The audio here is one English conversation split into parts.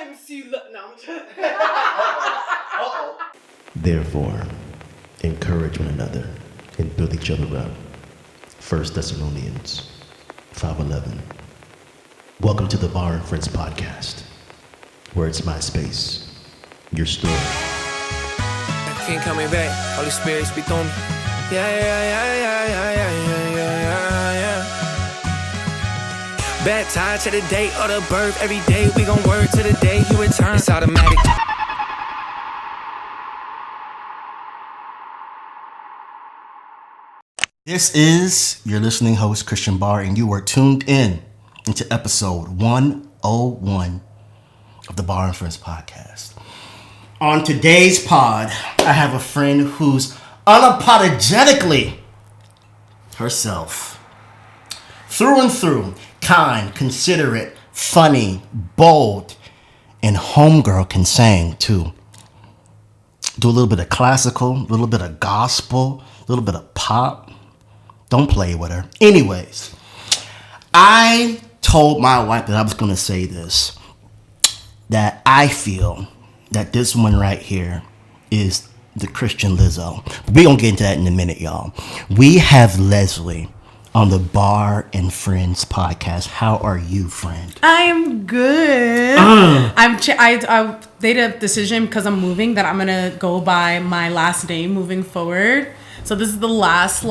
MC no. Therefore, encourage one another and build each other up. 1 Thessalonians 5:11. Welcome to the Bar and Friends podcast, where it's my space, your story. Keep coming back, Holy Spirit speak on me. Yeah. Baptized to the day of the birth, every day we gon' work to the day he returns. It's automatic. This is your listening host, Christian Barr, and you are tuned in into episode 101 of the Bar and Friends podcast. On today's pod, I have a friend who's unapologetically herself. Through and through, kind, considerate, funny, bold, and homegirl can sing too. Do a little bit of classical, a little bit of gospel, a little bit of pop. Don't play with her. Anyways, I told my wife that I was going to say this, that I feel that this one right here is the Christian Lizzo. We're going to get into that in a minute, y'all. We have Leslie on the Bar and Friends podcast. How are you, friend? I am good. I made a decision because I'm moving that I'm gonna go by my last name moving forward. So this is the last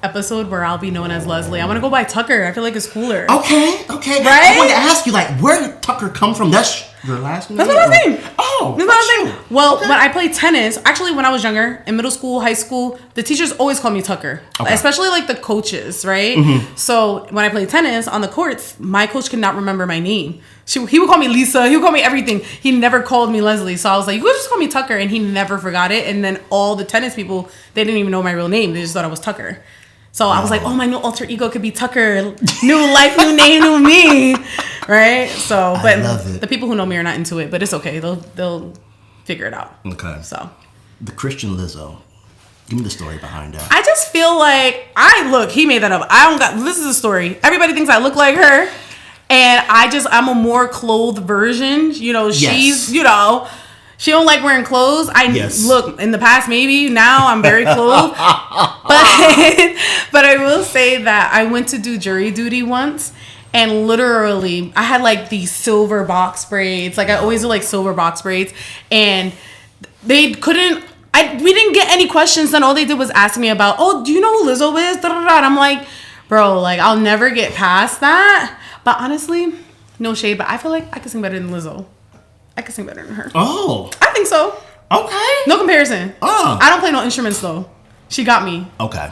episode where I'll be known as Leslie. I want to go by Tucker. I feel like it's cooler. Okay. Right? I wanted to ask you, where did Tucker come from? That's your last name? That's my last name. Oh, that's my last name. Well, when I played tennis, actually when I was younger, in middle school, high school, the teachers always called me Tucker. Okay. Especially the coaches, right? Mm-hmm. So when I played tennis on the courts, my coach could not remember my name. He would call me Lisa. He would call me everything. He never called me Leslie. So I was like, you could just call me Tucker. And he never forgot it. And then all the tennis people, they didn't even know my real name. They just thought I was Tucker. So I was like, oh, my new alter ego could be Tucker. New life, new name, new me. Right? So, but I love it. The people who know me are not into it, but it's okay. They'll figure it out. Okay. So. The Christian Lizzo. Give me the story behind that. I just feel like, he made that up. This is a story. Everybody thinks I look like her. And I'm a more clothed version. She's, she don't like wearing clothes. Look, in the past, maybe. Now I'm very clothed. But I will say that I went to do jury duty once. And literally, I had these silver box braids. I always do silver box braids. And they couldn't. We didn't get any questions. Then all they did was ask me about, do you know who Lizzo is? And I'm like, bro, I'll never get past that. But honestly, no shade, but I feel like I could sing better than Lizzo. I could sing better than her. Oh. I think so. Okay. No comparison. I don't play no instruments though. She got me. Okay.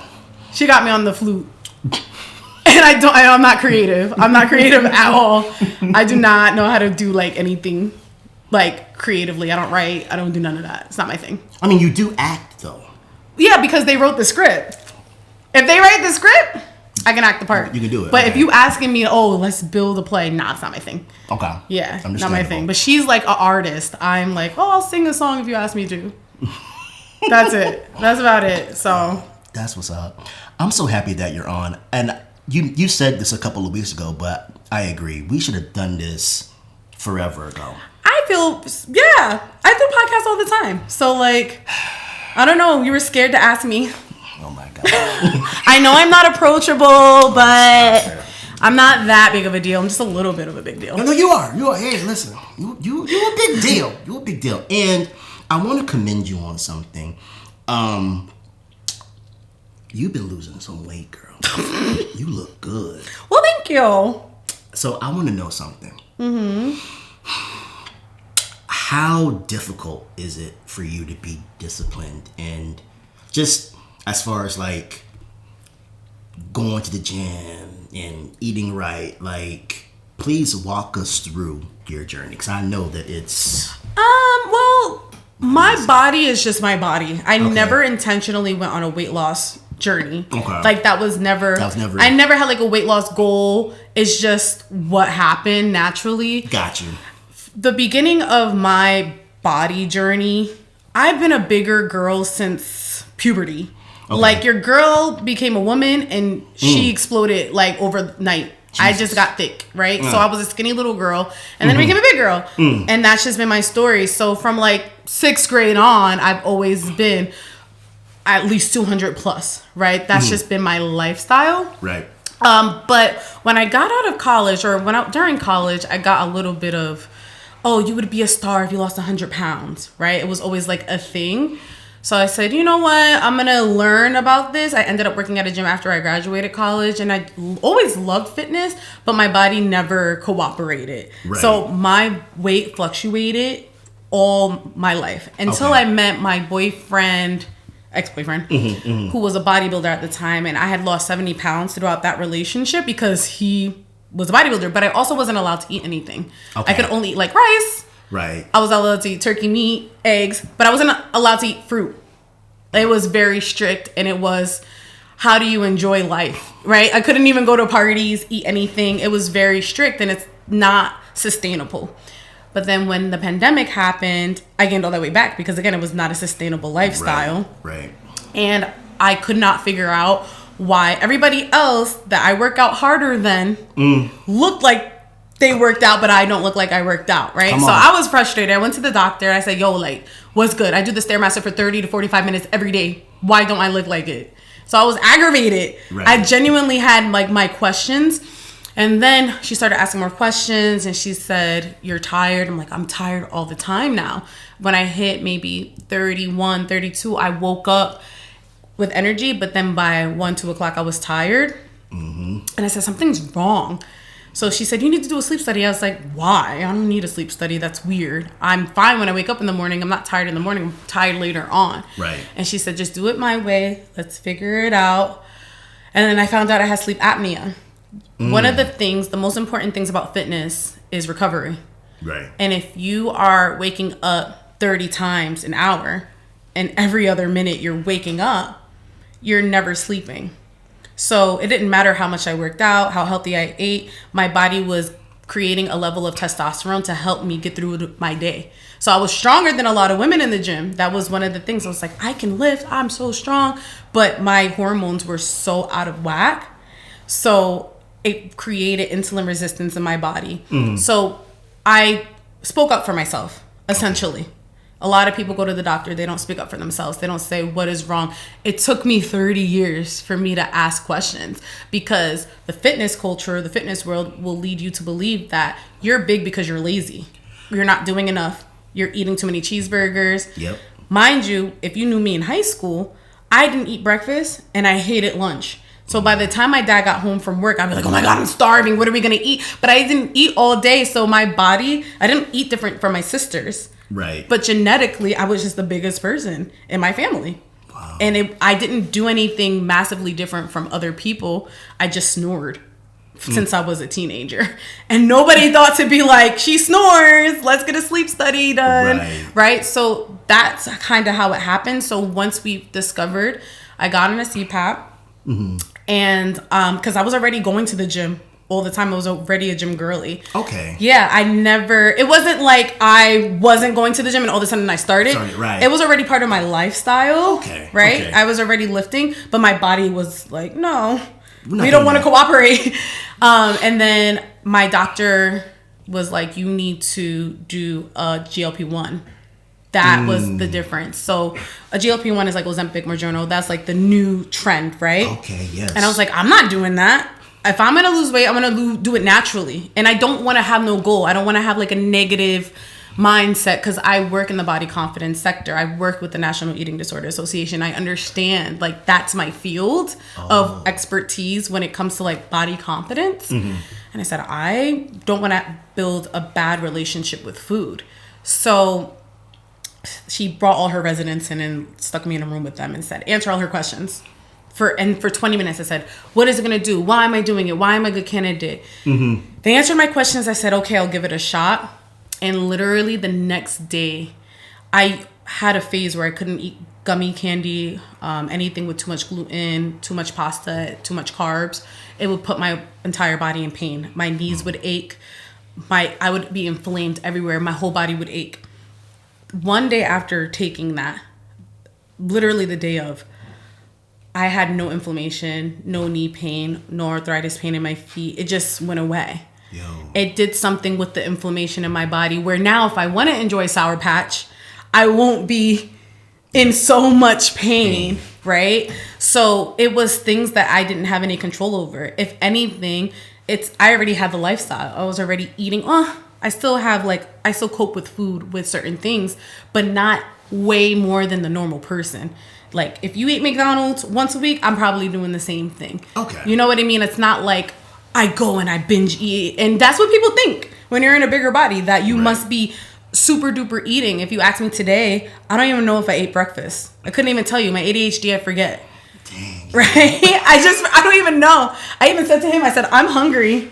She got me on the flute. And I'm not creative. I'm not creative at all. I do not know how to do anything creatively. I don't write. I don't do none of that. It's not my thing. I mean, you do act though. Yeah, because they wrote the script. If they write the script, I can act the part. You can do it. But if you asking me, let's build a play, it's not my thing. Okay. Yeah, not my thing. But she's an artist. I'm I'll sing a song if you ask me to. That's it. That's about it. So. That's what's up. I'm so happy that you're on. And you said this a couple of weeks ago, but I agree. We should have done this forever ago. I do podcasts all the time. So I don't know. You were scared to ask me. Oh my God. I know I'm not approachable, but I'm not that big of a deal. I'm just a little bit of a big deal. No, you are. Hey, listen. You a big deal. You're a big deal. And I want to commend you on something. You've been losing some weight, girl. You look good. Well, thank you. So I want to know something. Mm-hmm. How difficult is it for you to be disciplined and just as far as going to the gym and eating right, please walk us through your journey because I know that it's my body is just my body. I never intentionally went on a weight loss journey. Okay. That was never I never had a weight loss goal. It's just what happened naturally. Got you. The beginning of my body journey, I've been a bigger girl since puberty. Okay. Your girl became a woman and she exploded overnight. I just got thick, right? So I was a skinny little girl and then I became a big girl. And that's just been my story. So from like 6th grade on, I've always been at least 200 plus, right? That's just been my lifestyle. Right. But when I got out of college or during college, I got a little bit of, oh, you would be a star if you lost 100 pounds, right? It was always like a thing. So I said, you know what? I'm going to learn about this. I ended up working at a gym after I graduated college, and I always loved fitness, but my body never cooperated. Right. So my weight fluctuated all my life until I met my ex-boyfriend, who was a bodybuilder at the time, and I had lost 70 pounds throughout that relationship because he was a bodybuilder, but I also wasn't allowed to eat anything. I could only eat like rice. Right. I was allowed to eat turkey meat, eggs, but I wasn't allowed to eat fruit. It was very strict, and it was, how do you enjoy life, right? I couldn't even go to parties, eat anything. It was very strict, and it's not sustainable. But then when the pandemic happened, I gained all that weight back because, again, it was not a sustainable lifestyle. Right. And I could not figure out why everybody else that I work out harder than looked like they worked out, but I don't look like I worked out, right? So I was frustrated. I went to the doctor. I said, yo, like, what's good? I do the Stairmaster for 30 to 45 minutes every day. Why don't I look like it? So I was aggravated. Right. I genuinely had, like, my questions. And then she started asking more questions, and she said, you're tired. I'm like, I'm tired all the time now. When I hit maybe 31, 32, I woke up with energy, but then by 1, 2 o'clock, I was tired. And I said, something's wrong. So she said, you need to do a sleep study. I was like, why? I don't need a sleep study. That's weird. I'm fine when I wake up in the morning. I'm not tired in the morning. I'm tired later on. Right. And she said, just do it my way. Let's figure it out. And then I found out I had sleep apnea. One of the most important things about fitness is recovery. Right. And if you are waking up 30 times an hour and every other minute you're waking up, you're never sleeping. So it didn't matter how much I worked out, how healthy I ate. My body was creating a level of testosterone to help me get through my day. So I was stronger than a lot of women in the gym. That was one of the things. I was like, I can lift. I'm so strong. But my hormones were so out of whack. So it created insulin resistance in my body. So I spoke up for myself, essentially. A lot of people go to the doctor. They don't speak up for themselves. They don't say what is wrong. It took me 30 years for me to ask questions because the fitness culture, the fitness world will lead you to believe that you're big because you're lazy. You're not doing enough. You're eating too many cheeseburgers. Yep. Mind you, if you knew me in high school, I didn't eat breakfast and I hated lunch. So by the time my dad got home from work, I'd be like, oh my God, I'm starving. What are we going to eat? But I didn't eat all day. So my body, I didn't eat different from my sisters. Right. But genetically, I was just the biggest person in my family. Wow. And I didn't do anything massively different from other people. I just snored since I was a teenager. And nobody thought to be like, she snores. Let's get a sleep study done. Right. So that's kind of how it happened. So once we discovered, I got on a CPAP. And because I was already going to the gym all the time. I was already a gym girly. Okay. Yeah, it wasn't like I wasn't going to the gym and all of a sudden I started. Right. It was already part of my lifestyle. Okay. Right? Okay. I was already lifting, but my body was like, no, we don't want to cooperate. And then my doctor was like, you need to do a GLP-1. That was the difference. So a GLP-1 is like Ozempic, Mounjaro. That's like the new trend, right? Okay, yes. And I was like, I'm not doing that. If I'm going to lose weight, I'm going to do it naturally. And I don't want to have no goal. I don't want to have like a negative mindset because I work in the body confidence sector. I work with the National Eating Disorder Association. I understand like that's my field of expertise when it comes to like body confidence. And I said, I don't want to build a bad relationship with food. So she brought all her residents in and stuck me in a room with them and said, answer all her questions. For 20 minutes, I said, what is it going to do? Why am I doing it? Why am I a good candidate? They answered my questions. I said, okay, I'll give it a shot. And literally the next day, I had a phase where I couldn't eat gummy candy, anything with too much gluten, too much pasta, too much carbs. It would put my entire body in pain. My knees would ache. I would be inflamed everywhere. My whole body would ache. One day after taking that, literally the day of, I had no inflammation, no knee pain, no arthritis pain in my feet. It just went away. Yo. It did something with the inflammation in my body where now if I want to enjoy Sour Patch, I won't be in so much pain, right? So it was things that I didn't have any control over. If anything, I already had the lifestyle. I was already eating. I still cope with food with certain things, but not way more than the normal person. Like if you eat McDonald's once a week, I'm probably doing the same thing. Okay. You know what I mean? It's not like I go and I binge eat. And that's what people think when you're in a bigger body, that you must be super duper eating. If you ask me today, I don't even know if I ate breakfast. I couldn't even tell you. My ADHD, I forget. Dang. Right? I don't even know. I even said to him, I said, I'm hungry.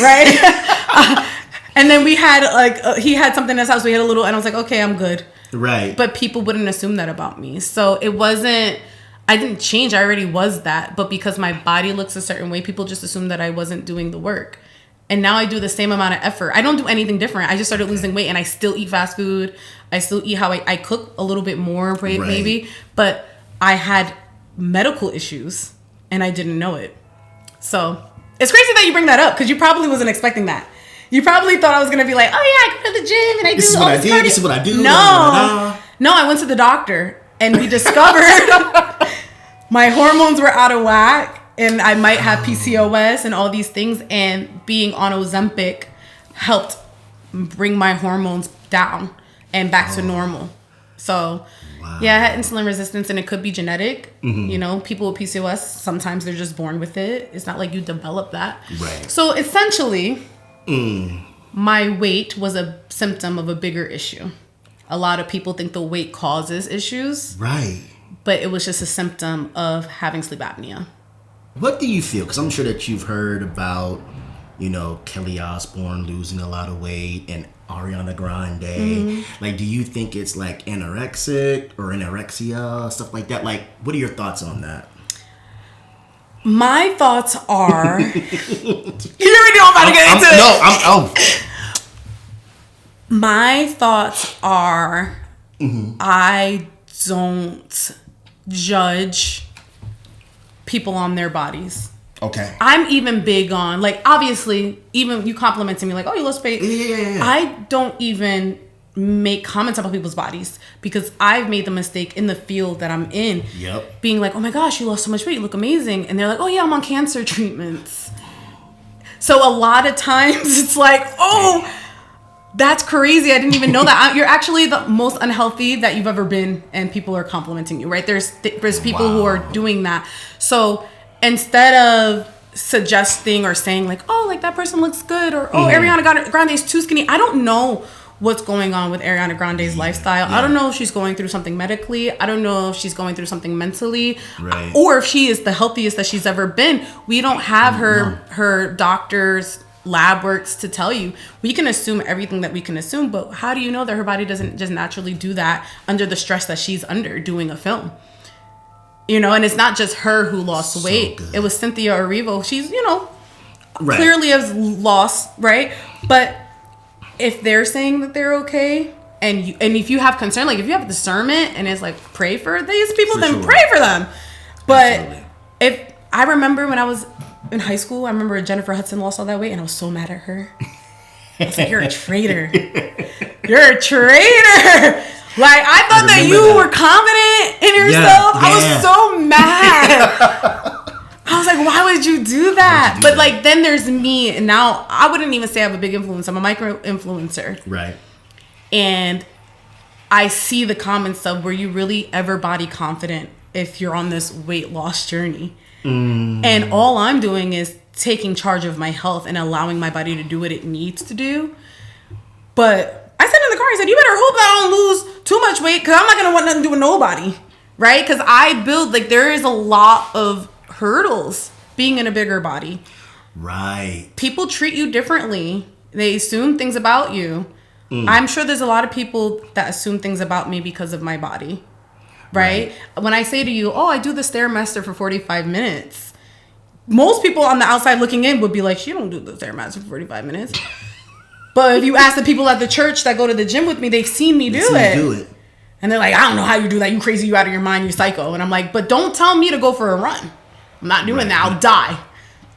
Right? And then we had he had something in his house. We had a little, and I was like, okay, I'm good. Right. But people wouldn't assume that about me. So it wasn't, I didn't change. I already was that. But because my body looks a certain way, people just assume that I wasn't doing the work. And now I do the same amount of effort. I don't do anything different. I just started losing weight and I still eat fast food. I still eat how I cook a little bit more, maybe. But I had medical issues and I didn't know it. So it's crazy that you bring that up because you probably wasn't expecting that. You probably thought I was going to be like, oh yeah, I go to the gym and I do all this cardio. This is what I do. No, I went to the doctor and we discovered my hormones were out of whack. And I might have PCOS and all these things. And being on Ozempic helped bring my hormones down and back to normal. So, yeah, I had insulin resistance and it could be genetic. Mm-hmm. You know, people with PCOS, sometimes they're just born with it. It's not like you develop that. Right. So, essentially, my weight was a symptom of a bigger issue. A lot of people think the weight causes issues. Right. But it was just a symptom of having sleep apnea. What do you feel? Because I'm sure that you've heard about, you know, Kelly Osbourne losing a lot of weight and Ariana Grande. Mm-hmm. Like, do you think it's like anorexic or anorexia, stuff like that? Like, what are your thoughts on that? My thoughts are... You already know I'm about to get into it. My thoughts are... I don't judge people on their bodies. Okay. I'm even big on, like, obviously, even you complimenting me, like, oh, you lost weight. Yeah. I don't even make comments about people's bodies because I've made the mistake in the field that I'm in. Yep. Being like, oh my gosh, you lost so much weight, you look amazing. And they're like, oh yeah, I'm on cancer treatments. So a lot of times it's like, oh, that's crazy. I didn't even know that. You're actually the most unhealthy that you've ever been, and people are complimenting you, right? There's people who are doing that. So instead of suggesting or saying like, oh, like that person looks good, or oh, Ariana Grande is too skinny. I don't know what's going on with Ariana Grande's lifestyle. I don't know if she's going through something medically. I don't know if she's going through something mentally, or if she is the healthiest that she's ever been. We don't have her doctor's lab works to tell you. We can assume everything that we can assume, but how do you know that her body doesn't just naturally do that under the stress that she's under doing a film? You know, and it's not just her who lost weight. Good. It was Cynthia Erivo. She's, you know, clearly has lost, right? But if they're saying that they're okay, and if you have concern, like if you have discernment and it's like pray for these people, then pray for them. But if I remember when I was in high school, I remember Jennifer Hudson lost all that weight and I was so mad at her. I was like, you're a traitor. You're a traitor. Like, I thought that you were confident in yourself. Yeah. I was so mad. I was like, why would you do that? But like, then there's me. And now I wouldn't even say I have a big influence. I'm a micro influencer. Right. And I see the comments of, were you really ever body confident if you're on this weight loss journey? And all I'm doing is taking charge of my health and allowing my body to do what it needs to do. But I said in the car, I said, you better hope that I don't lose too much weight, because I'm not going to want nothing to do with nobody. Right? Because I build, like, there is a lot of hurdles being in a bigger body. Right. People treat you differently. They assume things about you. I'm sure there's a lot of people that assume things about me because of my body. Right? When I say to you, oh, I do the Stairmaster for 45 minutes. Most people on the outside looking in would be like, she don't do the Stairmaster for 45 minutes. But if you ask the people at the church that go to the gym with me, they've seen me do it. And they're like, I don't know how you do that. You crazy, you out of your mind, you psycho. And I'm like, but don't tell me to go for a run. I'm not doing that. I'll die.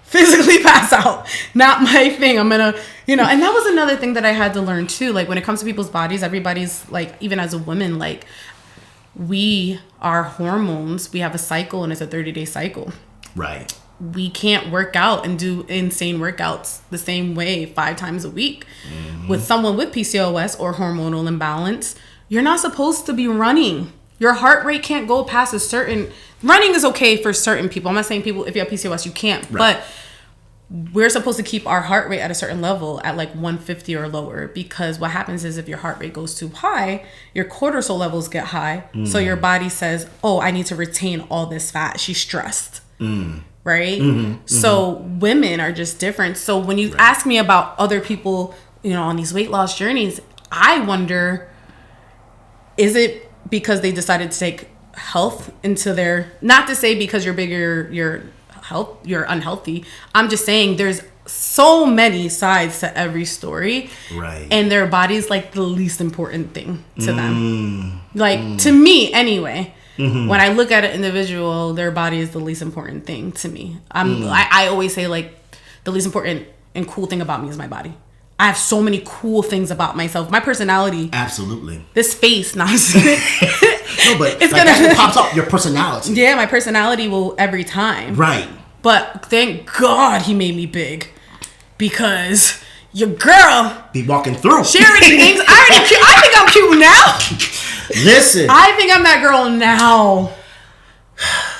Physically pass out. Not my thing. I'm gonna, and that was another thing that I had to learn too. Like when it comes to people's bodies, everybody's like, even as a woman, like our hormones, we have a cycle and it's a 30-day cycle. Right. We can't work out and do insane workouts the same way 5 times a week. With someone with PCOS or hormonal imbalance, you're not supposed to be running. Your heart rate can't go past a certain... Running is okay for certain people. I'm not saying people, if you have PCOS, you can't. Right. But we're supposed to keep our heart rate at a certain level at like 150 or lower, because what happens is if your heart rate goes too high, your cortisol levels get high. So your body says, oh, I need to retain all this fat. She's stressed. Right? So women are just different. So when you ask me about other people, on these weight loss journeys, I wonder, is it because they decided to take health into their, not to say because you're bigger you're unhealthy. I'm just saying there's so many sides to every story, right? And their body's like the least important thing to them, like to me anyway. When I look at an individual, their body is the least important thing to me. I always say like the least important and cool thing about me is my body. I have so many cool things about myself. My personality. Absolutely. This face. No, but it's like that pops up, your personality. Yeah, my personality will every time. Right. But thank God he made me big. Because your girl be walking through. She already thinks I think I'm cute now. Listen. I think I'm that girl now.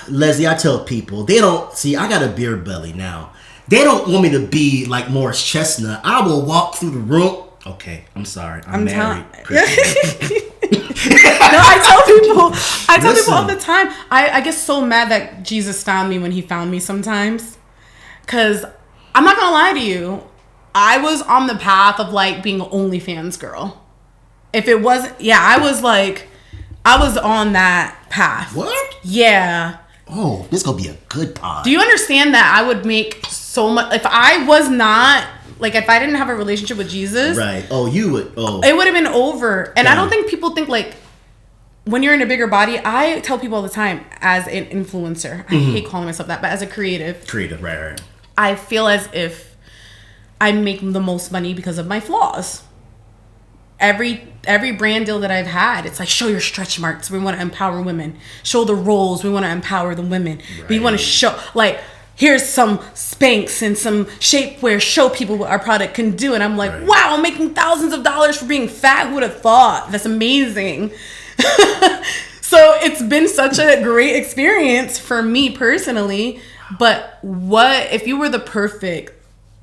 Leslie, I tell people, they don't see I got a beer belly now. They don't want me to be like Morris Chestnut. I will walk through the room. Okay, I'm sorry. I'm married. No, I tell people all the time. I get so mad that Jesus found me when he found me sometimes. Because I'm not going to lie to you. I was on the path of like being an OnlyFans girl. If it wasn't, I was on that path. What? Yeah. Oh, this gonna be a good pod. Do you understand that I would make so much if I was not like if I didn't have a relationship with Jesus? Right. Oh, you would. Oh, it would have been over. And I don't think people think like when you're in a bigger body. I tell people all the time as an influencer. I hate calling myself that, but as a creative. Right. I feel as if I make the most money because of my flaws. Every brand deal that I've had, it's like, show your stretch marks. We want to empower women. Show the rolls. We want to empower the women. Right. We want to show, like, here's some Spanx and some shapewear. Show people what our product can do. And I'm like, wow, I'm making thousands of dollars for being fat. Who would have thought? That's amazing. So it's been such a great experience for me personally. But what if you were the perfect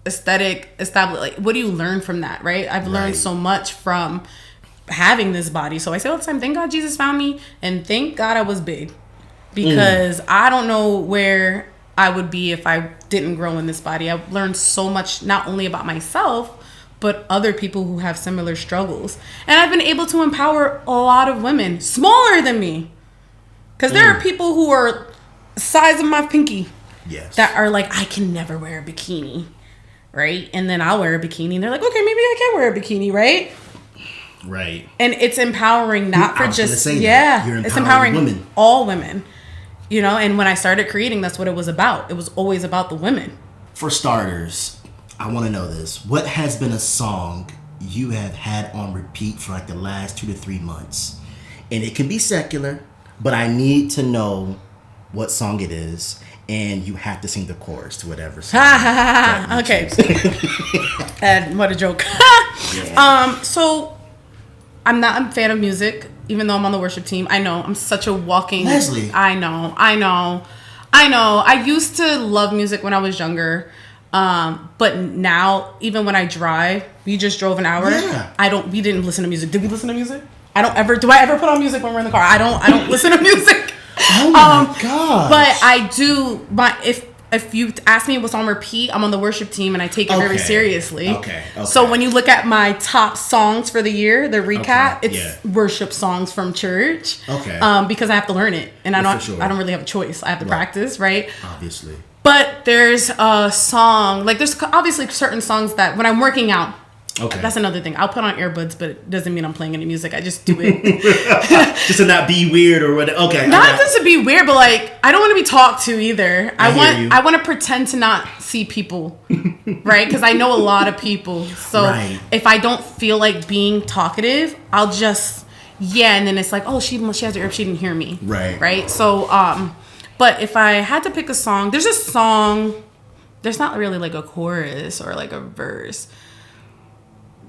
aesthetic established, like what do you learn from that, right? I've learned so much from having this body. So I say all the time, thank God Jesus found me, and thank God I was big, because I don't know where I would be if I didn't grow in this body. I've learned so much, not only about myself, but other people who have similar struggles. And I've been able to empower a lot of women smaller than me, because there are people who are the size of my pinky that are like, I can never wear a bikini. Right? And then I'll wear a bikini and they're like, okay, maybe I can wear a bikini, right? Right. And it's empowering not for just, it's empowering women. All women, and when I started creating, that's what it was about. It was always about the women. For starters, I want to know this. What has been a song you have had on repeat for like the last 2 to 3 months? And it can be secular, but I need to know what song it is. And you have to sing the chorus to whatever song. Okay. And what a joke. So I'm not a fan of music, even though I'm on the worship team. I know I'm such a walking Leslie. I know. I used to love music when I was younger. But now, even when I drive, we just drove an hour. Yeah. We didn't listen to music. Did we listen to music? Do I ever put on music when we're in the car? I don't listen to music. Oh my God! But I do. If you ask me what's on repeat, I'm on the worship team and I take it very seriously. Okay. So when you look at my top songs for the year, the recap, it's worship songs from church. Okay. Because I have to learn it, and I don't really have a choice. I have to practice, right? Obviously. But there's a song, like there's obviously certain songs that when I'm working out, Okay. That's another thing. I'll put on earbuds, but it doesn't mean I'm playing any music. I just do it. Just to not be weird or whatever. Okay. Not just to be weird, but like I don't want to be talked to either. I want to pretend to not see people, right? Because I know a lot of people. So if I don't feel like being talkative, I'll just and then it's like, oh, she has her ear, she didn't hear me. Right. So but if I had to pick a song, there's a song. There's not really like a chorus or like a verse.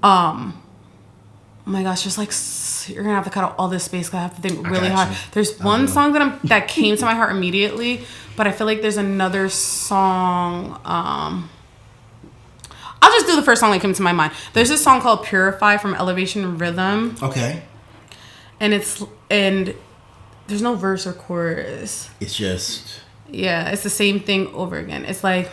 Oh my gosh, just like you're gonna have to cut out all this space because I have to think really hard. There's one song that came to my heart immediately, but I feel like there's another song. I'll just do the first song that came to my mind. There's this song called "Purify" from Elevation Rhythm. Okay. And there's no verse or chorus. It's just it's the same thing over again. It's like,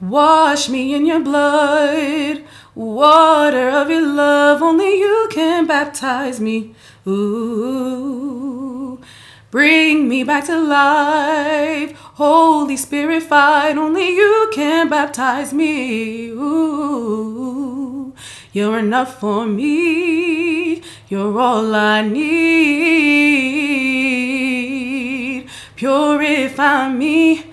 wash me in your blood, water of your love, only you can baptize me. Ooh, bring me back to life, Holy Spirit fight, only you can baptize me. Ooh, you're enough for me, you're all I need. Purify me,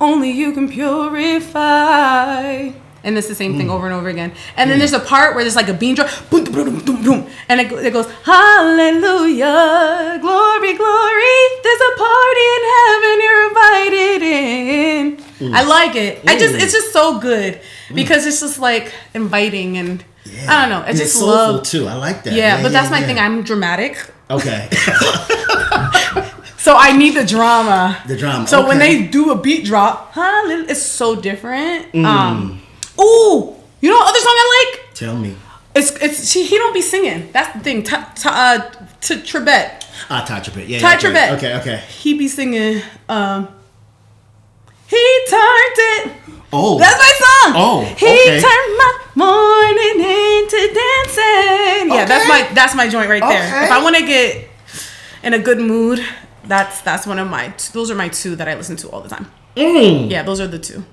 only you can purify. And it's the same thing over and over again. And then there's a part where there's like a beat drop, boom, boom, boom, boom, boom, and it goes, hallelujah, glory, glory. There's a party in heaven, you're invited in. I like it. It's just so good because it's just like inviting and I don't know. It's just soulful too. I like that. Yeah, but that's my thing. I'm dramatic. Okay. So I need the drama. So okay. when they do a beat drop, it's so different. Ooh, you know what other song I like? Tell me. He don't be singing. That's the thing. Trebet. Ty Trebet. Yeah. Ty Trebet. Okay. He be singing. He turned it. Oh. That's my song. Oh. He turned my morning into dancing. Yeah, that's my joint right there. Okay. If I want to get in a good mood, that's one of my. Those are my two that I listen to all the time. Yeah, those are the two.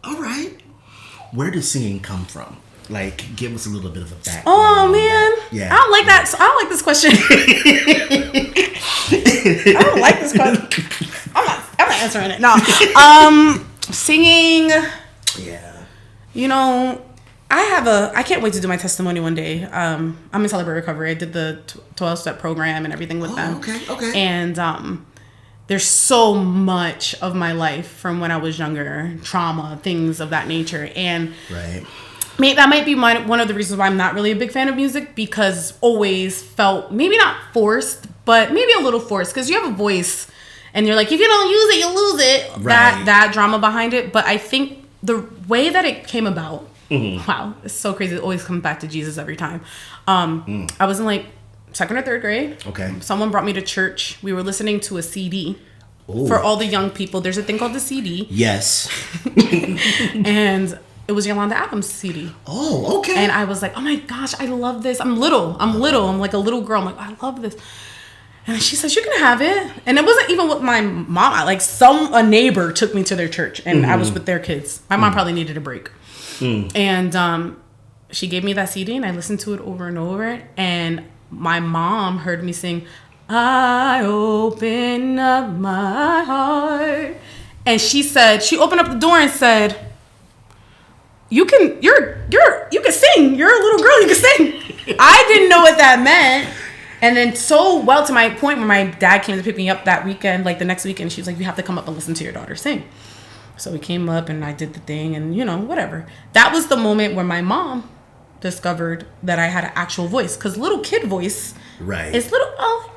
All right. Where does singing come from? Like, give us a little bit of a background. Oh man, yeah. I don't like that. I don't like this question. I don't like this question. I'm not answering it. No. Singing. Yeah. You know, I can't wait to do my testimony one day. I'm in Celebrate Recovery. I did the 12-step program and everything with them. Okay. And there's so much of my life from when I was younger, trauma, things of that nature. And that might be one of the reasons why I'm not really a big fan of music, because always felt maybe not forced, but maybe a little forced, because you have a voice and you're like, if you don't use it, you lose it. Right. That drama behind it. But I think the way that it came about, wow, it's so crazy. It always comes back to Jesus every time. I was in like 2nd or 3rd grade. Okay. Someone brought me to church. We were listening to a CD. Ooh. For all the young people. There's a thing called the CD. Yes. And it was Yolanda Adams' CD. Oh, okay. And I was like, oh my gosh, I love this. I'm little. I'm like a little girl. I'm like, I love this. And she says, you can have it. And it wasn't even with my mom. Like a neighbor took me to their church and I was with their kids. My mom probably needed a break. And she gave me that CD and I listened to it over and over. And my mom heard me sing, I open up my heart. And she opened up the door and said, you can sing. You're a little girl, you can sing. I didn't know what that meant. And then to my point where my dad came to pick me up that weekend, like the next weekend, she was like, you have to come up and listen to your daughter sing. So we came up and I did the thing and, whatever. That was the moment where my mom discovered that I had an actual voice. Because little kid voice is little,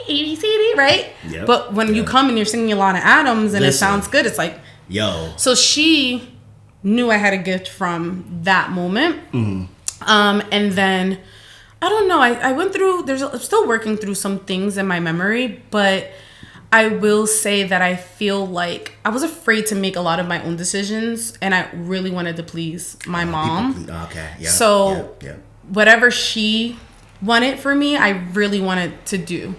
ABCD, right? Yep. But when you come and you're singing Yolanda Adams and it sounds good, it's like, yo. So she knew I had a gift from that moment. And then, I don't know, I went through, I'm still working through some things in my memory, but I will say that I feel like I was afraid to make a lot of my own decisions and I really wanted to please my mom. Okay, yeah. So whatever she wanted for me, I really wanted to do.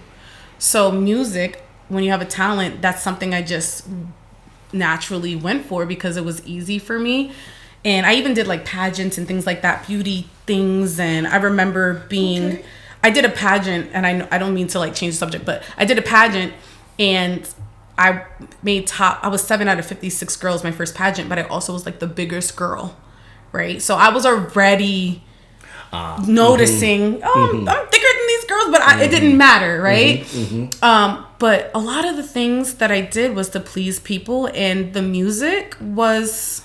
So music, when you have a talent, that's something I just naturally went for because it was easy for me. And I even did like pageants and things like that, beauty things. And I remember I did a pageant, and I don't mean to like change the subject, but I did a pageant, and I was 7 out of 56 girls my first pageant, but I also was like the biggest girl, right? So I was already noticing, I'm thicker than these girls, but it didn't matter, right? But a lot of the things that I did was to please people, and the music was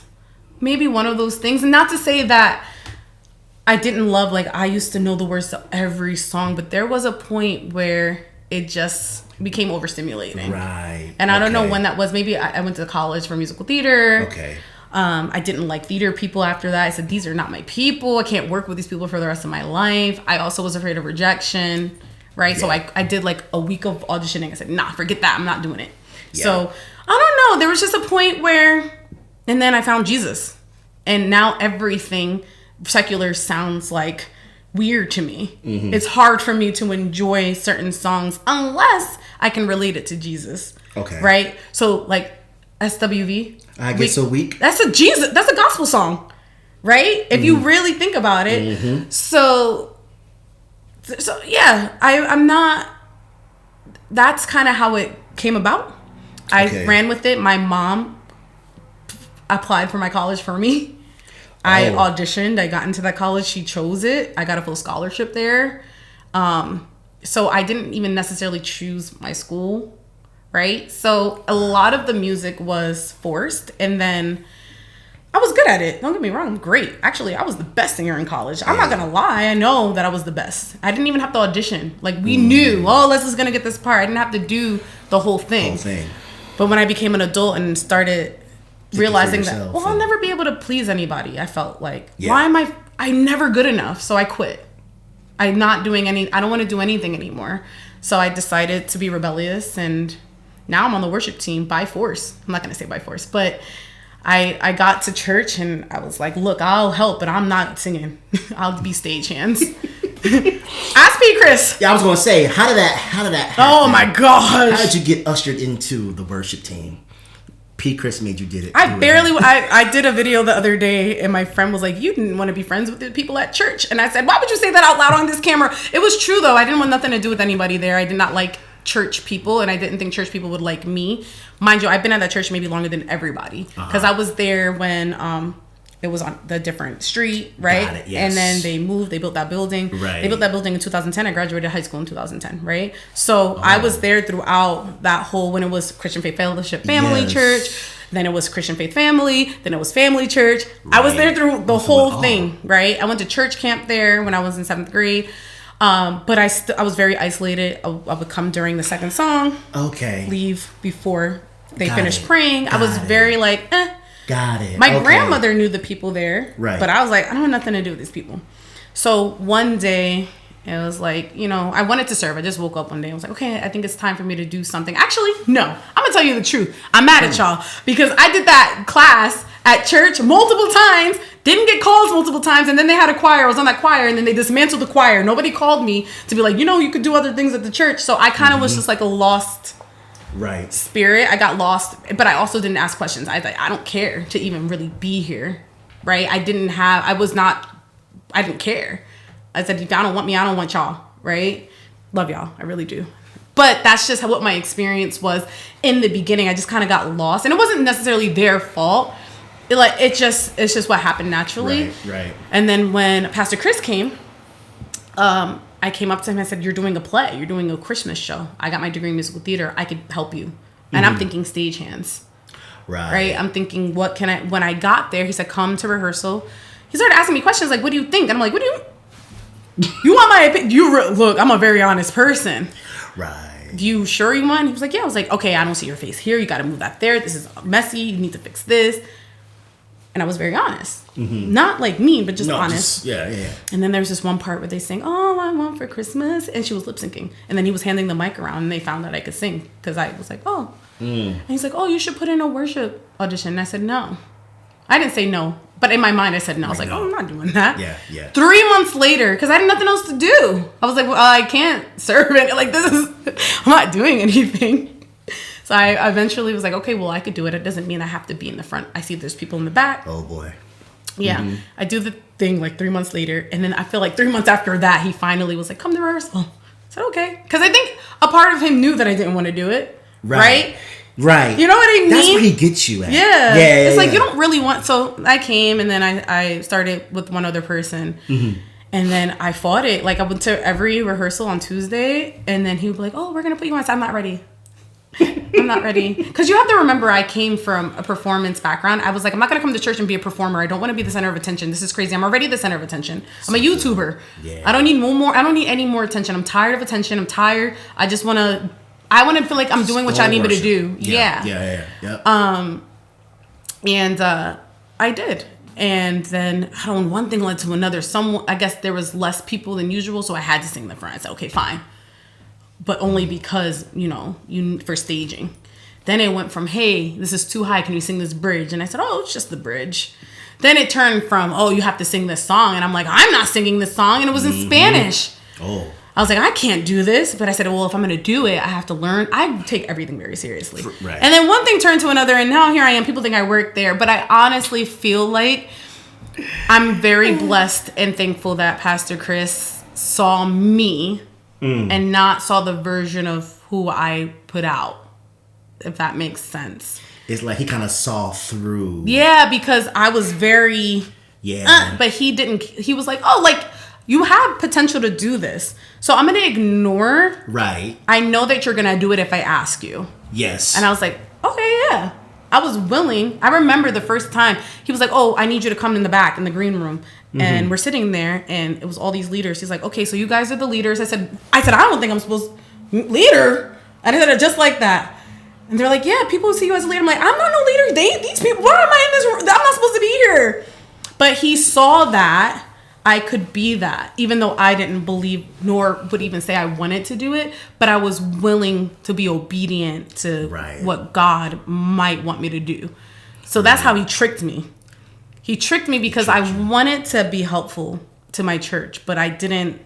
maybe one of those things. And not to say that I didn't love, like, I used to know the words to every song, but there was a point where it just became overstimulating. Right. And I don't know when that was. Maybe I went to college for musical theater. Okay. I didn't like theater people after that. I said, these are not my people. I can't work with these people for the rest of my life. I also was afraid of rejection, right? Yeah. So I did like a week of auditioning. I said, nah, forget that. I'm not doing it. Yeah. So I don't know. There was just a point where, and then I found Jesus. And now everything secular sounds like weird to me. It's hard for me to enjoy certain songs unless I can relate it to Jesus. Okay. Right? So like SWV. I Get So Weak. That's a gospel song. Right? If you really think about it. So yeah, I'm not, that's kind of how it came about. I ran with it. My mom applied for my college for me. I auditioned. I got into that college. She chose it. I got a full scholarship there. So I didn't even necessarily choose my school, right? So a lot of the music was forced. And then I was good at it. Don't get me wrong. I'm great. Actually, I was the best singer in college. I'm not going to lie. I know that I was the best. I didn't even have to audition. Like, we knew, Liz is going to get this part. I didn't have to do the whole thing. But when I became an adult and started realizing that, I'll never be able to please anybody. I felt like, I'm never good enough. So I quit. I don't want to do anything anymore. So I decided to be rebellious, and now I'm on the worship team by force. I'm not going to say by force, but I got to church and I was like, look, I'll help, but I'm not singing. I'll be stagehands. Ask me, Chris. Yeah, I was going to say, how did that happen? Oh my gosh. How did you get ushered into the worship team? P. Chris made you did it. I did a video the other day, and my friend was like, you didn't want to be friends with the people at church. And I said, why would you say that out loud on this camera? It was true, though. I didn't want nothing to do with anybody there. I did not like church people, and I didn't think church people would like me. Mind you, I've been at that church maybe longer than everybody, because I was there when it was on the different street, right? Got it, yes. And then they moved, they built that building. Right. They built that building in 2010. I graduated high school in 2010, right? So I was there throughout that whole, when it was Christian Faith Fellowship Family Church, then it was Christian Faith Family, then it was Family Church. Right. I was there through the whole thing, right? I went to church camp there when I was in 7th grade. But I was very isolated. I would come during the second song. Okay. Leave before they finished praying. I was very like, Got it. My grandmother knew the people there. Right. But I was like, I don't have nothing to do with these people. So one day, it was like, I wanted to serve. I just woke up one day. I was like, okay, I think it's time for me to do something. Actually, no. I'm going to tell you the truth. I'm mad at y'all because I did that class at church multiple times, didn't get calls multiple times, and then they had a choir. I was on that choir, and then they dismantled the choir. Nobody called me to be like, you could do other things at the church. So I kind of was just like a lost spirit. I got lost, but I also didn't ask questions. I don't care to even really be here, right? I didn't care. I said, if y'all don't want me, I don't want y'all, right? Love y'all. I really do. But that's just what my experience was in the beginning. I just kind of got lost, and it wasn't necessarily their fault. It's just what happened naturally. Right. And then when Pastor Chris came, I came up to him and said, you're doing a play. You're doing a Christmas show. I got my degree in musical theater. I could help you. And I'm thinking stagehands. Right. I'm thinking, when I got there, he said, come to rehearsal. He started asking me questions like, what do you think? And I'm like, what do you want my opinion? Look, I'm a very honest person. Right. You sure you want? He was like, yeah. I was like, okay, I don't see your face here. You got to move that there. This is messy. You need to fix this. And I was very honest. Not like mean, but just honest. Yeah. And then there was this one part where they sang, all I want for Christmas. And she was lip syncing. And then he was handing the mic around, and they found that I could sing. Because I was like, oh. And he's like, oh, you should put in a worship audition. And I said, no. I didn't say no. But in my mind, I said no. I was like, oh, I'm not doing that. Yeah. 3 months later, because I had nothing else to do. I was like, well, I can't serve it. Like, I'm not doing anything. So I eventually was like, okay, well, I could do it. It doesn't mean I have to be in the front. I see there's people in the back. Oh, boy. Yeah. I do the thing like 3 months later. And then I feel like 3 months after that, he finally was like, come to rehearsal. I said, okay. Because I think a part of him knew that I didn't want to do it. Right? You know what I mean? That's where he gets you at. Yeah. It's like, you don't really want... So I came and then I started with one other person. And then I fought it. Like, I went to every rehearsal on Tuesday. And then he would be like, oh, we're going to put you on. I said, I'm not ready. I'm not ready. Because you have to remember, I came from a performance background. I was like, I'm not going to come to church and be a performer. I don't want to be the center of attention. This is crazy. I'm already the center of attention. I'm a YouTuber. I don't need more. I don't need any more attention. I'm tired of attention. I'm tired. I just want to... I want to feel like I'm doing what y'all need me to do. Yeah. And I did. And then one thing led to another. I guess there was less people than usual, so I had to sing the front. I said, okay, fine. But only because, for staging. Then it went from, hey, this is too high. Can you sing this bridge? And I said, oh, it's just the bridge. Then it turned from, oh, you have to sing this song. And I'm like, I'm not singing this song. And it was in Spanish. Oh. I was like, I can't do this. But I said, well, if I'm going to do it, I have to learn. I take everything very seriously. Right. And then one thing turned to another. And now here I am. People think I work there. But I honestly feel like I'm very blessed and thankful that Pastor Chris saw me and not saw the version of who I put out, if that makes sense. It's like he kind of saw through. Yeah, because I was very... but he didn't... He was like, oh, like... You have potential to do this. So I'm going to ignore. Right. I know that you're going to do it if I ask you. Yes. And I was like, okay, yeah. I was willing. I remember the first time he was like, oh, I need you to come in the back in the green room. And we're sitting there and it was all these leaders. He's like, okay, so you guys are the leaders. I said, I don't think I'm supposed to leader. And I said it just like that. And they're like, yeah, people see you as a leader. I'm like, I'm not no leader. These people, why am I in this room? I'm not supposed to be here. But he saw that I could be that, even though I didn't believe nor would even say I wanted to do it, but I was willing to be obedient to what God might want me to do. So that's how he tricked me. He tricked me because I wanted to be helpful to my church, but I didn't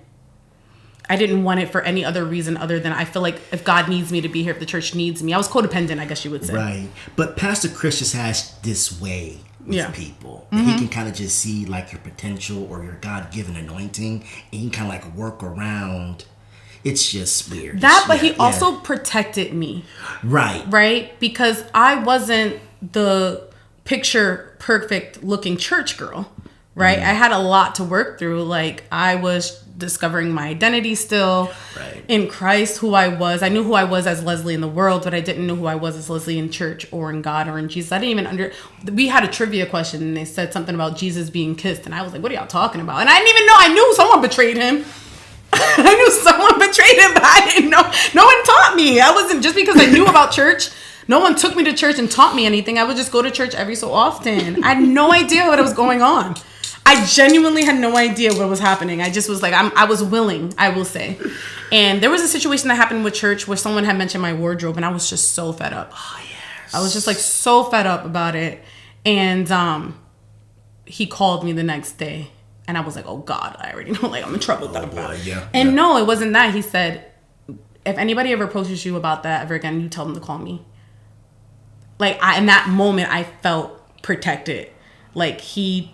want it for any other reason other than I feel like if God needs me to be here, if the church needs me. I was codependent, I guess you would say. Right. But Pastor Chris just has this way with people. And he can kind of just see like your potential or your God-given anointing, and he can kind of like work around. It's just weird. But he also protected me. Right. Right? Because I wasn't the picture perfect looking church girl. Right? I had a lot to work through. Like, I was discovering my identity still in Christ, who I was. I knew who I was as Leslie in the world, but I didn't know who I was as Leslie in church or in God or in Jesus. I didn't even we had a trivia question and they said something about Jesus being kissed. And I was like, what are y'all talking about? And I didn't even know. I knew someone betrayed him. I knew someone betrayed him, but I didn't know. No one taught me. I wasn't just because I knew about church. No one took me to church and taught me anything. I would just go to church every so often. I had no idea what was going on. I genuinely had no idea what was happening. I just was like, I was willing, I will say. And there was a situation that happened with church where someone had mentioned my wardrobe and I was just so fed up. Oh, yes. I was just like so fed up about it. And he called me the next day and I was like, oh God, I already know, like I'm in trouble. And no, it wasn't that. He said, if anybody ever approaches you about that ever again, you tell them to call me. Like in that moment, I felt protected. Like he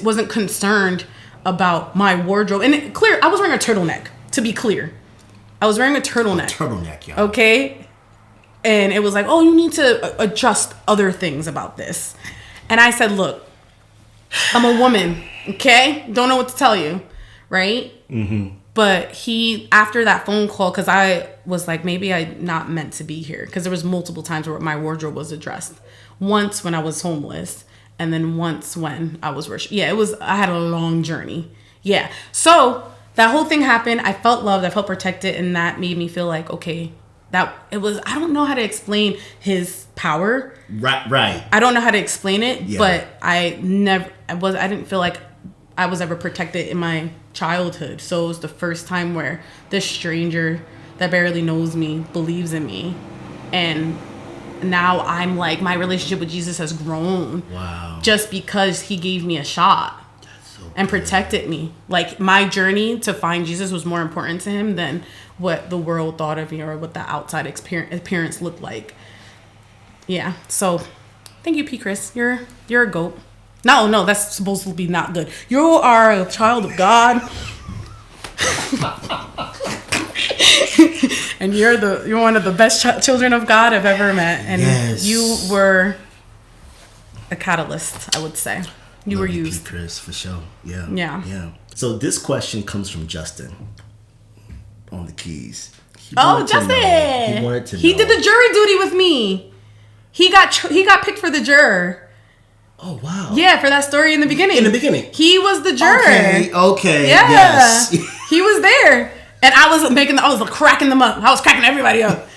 wasn't concerned about my wardrobe. And I was wearing a turtleneck, to be clear. I was wearing a turtleneck. Yeah. Okay? And it was like, oh, you need to adjust other things about this. And I said, look, I'm a woman, okay? Don't know what to tell you, right? But after that phone call, because I was like, maybe I'm not meant to be here. Because there was multiple times where my wardrobe was addressed. Once when I was homeless. And then once when I was worshiping. Yeah, I had a long journey. Yeah. So that whole thing happened. I felt loved. I felt protected. And that made me feel like, okay, I don't know how to explain his power. Right. I don't know how to explain it, but I didn't feel like I was ever protected in my childhood. So it was the first time where this stranger that barely knows me believes in me. And now I'm like, my relationship with Jesus has grown. Wow. Just because he gave me a shot and protected me. Like my journey to find Jesus was more important to him than what the world thought of me or what the outside appearance looked like. Yeah. So thank you, P. Chris. You're a goat. No, that's supposed to be not good. You are a child of God. And you're one of the best children of God I've ever met. And you were a catalyst, I would say. You were used. You, Chris, for sure. Yeah. Yeah. So this question comes from Justin on the keys. Justin! He wanted to know. He did the jury duty with me. He got picked for the juror. Oh, wow. Yeah, for that story in the beginning. He was the juror. Okay. Yeah. Yes. He was there. And I was cracking them up. I was cracking everybody up.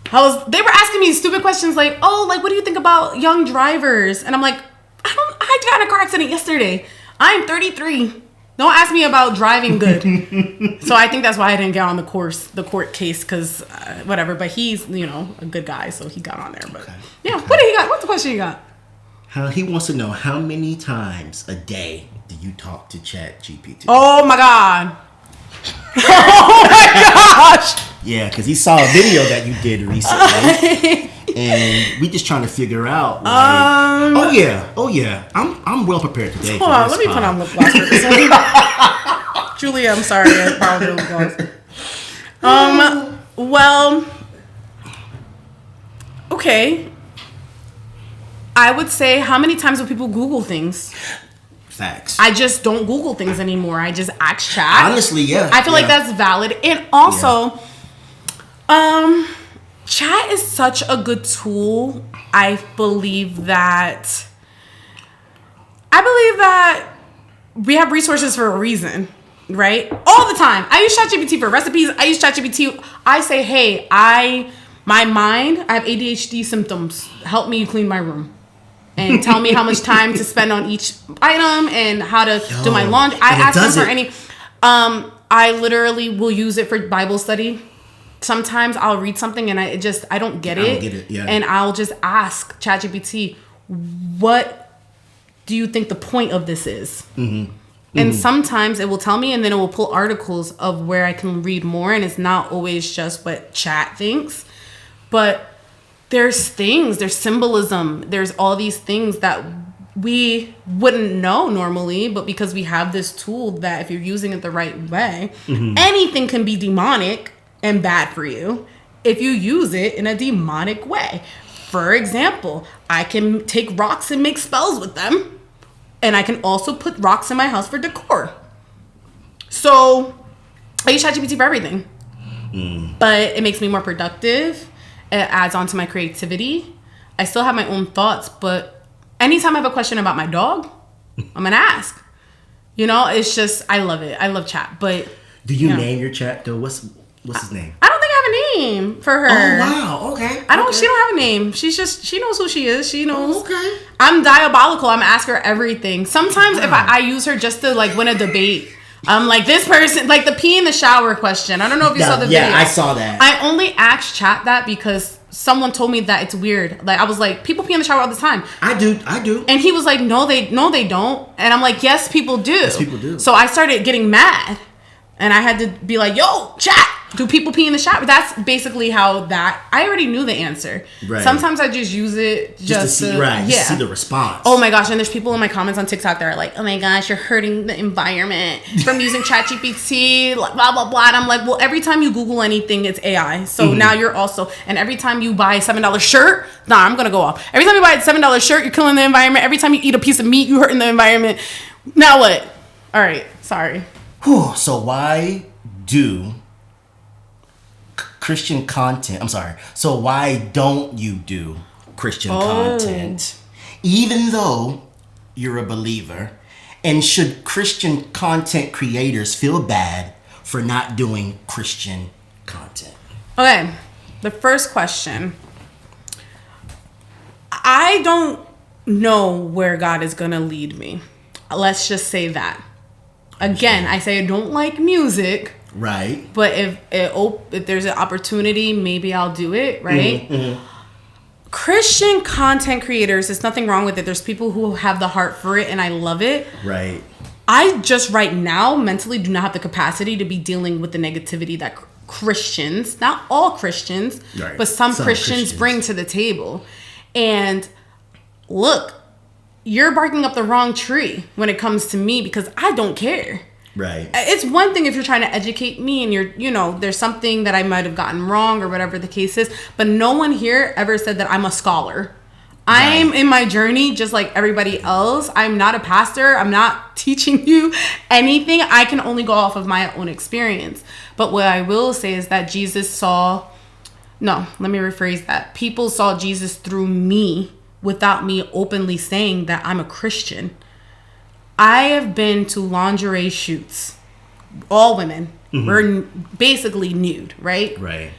They were asking me stupid questions like, what do you think about young drivers? And I'm like, I got in a car accident yesterday. I'm 33. Don't ask me about driving good. So I think that's why I didn't get on the court case, because whatever. But he's, a good guy, so he got on there. But yeah, what did he got? What's the question he got? He wants to know, how many times a day do you talk to ChatGPT? Oh my God. Oh my gosh. Yeah, because he saw a video that you did recently. And we just trying to figure out. Oh yeah. I'm well prepared today. Hold on, let me put on lip gloss for this one. Julia, I'm sorry, I borrowed your lip gloss. Well, okay. I would say, how many times do people Google things? Facts. I just don't Google things anymore. I just ask chat. Honestly, yeah. I feel like that's valid. And also, chat is such a good tool. I believe that we have resources for a reason, right? All the time. I use ChatGPT for recipes. I use ChatGPT. I say, hey, I have ADHD symptoms. Help me clean my room. And tell me how much time to spend on each item and how to do my laundry. I ask them for any. I literally will use it for Bible study. Sometimes I'll read something and I don't get it. Yeah. And I'll just ask ChatGPT, what do you think the point of this is? Mm-hmm. And sometimes it will tell me, and then it will pull articles of where I can read more. And it's not always just what chat thinks, but there's symbolism, there's all these things that we wouldn't know normally, but because we have this tool that if you're using it the right way, anything can be demonic and bad for you if you use it in a demonic way. For example, I can take rocks and make spells with them, and I can also put rocks in my house for decor. So I use ChatGPT for everything, but it makes me more productive. It adds on to my creativity. I still have my own thoughts, but anytime I have a question about my dog, I'm gonna ask. It's just, I love it. I love chat. But do you name your chat though? What's his name? I don't think I have a name for her. Oh wow, okay. She don't have a name. She knows who she is. She knows. Oh, okay. I'm diabolical. I'm ask her everything. Sometimes if I use her just to win a debate. I'm like, this person, the pee in the shower question. I don't know if you saw the video. Yeah, I saw that. I only asked chat that because someone told me that it's weird. I was like, people pee in the shower all the time. I do. And he was like, no, they don't. And I'm like, yes, people do. Yes, people do. So I started getting mad. And I had to be like, yo, chat, do people pee in the shower? That's basically how I already knew the answer. Right. Sometimes I just use it just to see, just to see the response. Oh my gosh, and there's people in my comments on TikTok that are like, oh my gosh, you're hurting the environment from using ChatGPT, blah, blah, blah. And I'm like, well, every time you Google anything, it's AI. So now you're also, and every time you buy a $7 shirt, I'm going to go off. Every time you buy a $7 shirt, you're killing the environment. Every time you eat a piece of meat, you're hurting the environment. Now what? All right, sorry. So why do Christian content? I'm sorry. So why don't you do Christian content, even though you're a believer? And should Christian content creators feel bad for not doing Christian content? Okay, the first question. I don't know where God is gonna lead me. Let's just say that. Again, I say I don't like music. Right. But if there's an opportunity, maybe I'll do it, right? Mm-hmm. Christian content creators, there's nothing wrong with it. There's people who have the heart for it, and I love it. Right. I just right now mentally do not have the capacity to be dealing with the negativity that Christians, not all Christians, right, but some Christians bring to the table. And look, you're barking up the wrong tree when it comes to me because I don't care. Right. It's one thing if you're trying to educate me and you're, there's something that I might have gotten wrong or whatever the case is, but no one here ever said that I'm a scholar. Right. I'm in my journey just like everybody else. I'm not a pastor. I'm not teaching you anything. I can only go off of my own experience. But what I will say is that let me rephrase that. People saw Jesus through me without me openly saying that I'm a Christian. I have been to lingerie shoots. All women were basically nude, right? Right.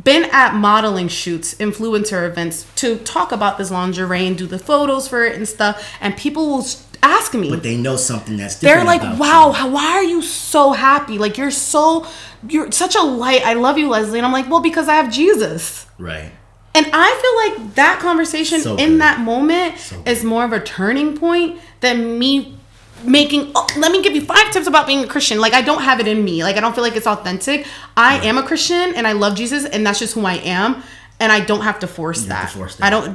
Been at modeling shoots, influencer events to talk about this lingerie and do the photos for it and stuff. And people will ask me. But they know something that's different. They're like, wow, why are you so happy? Like, you're such a light. I love you, Leslie. And I'm like, well, because I have Jesus. Right. And I feel like that conversation that moment is more of a turning point than me making, let me give you 5 tips about being a Christian. Like, I don't have it in me. Like, I don't feel like it's authentic. I am a Christian and I love Jesus and that's just who I am. And I don't have to force that.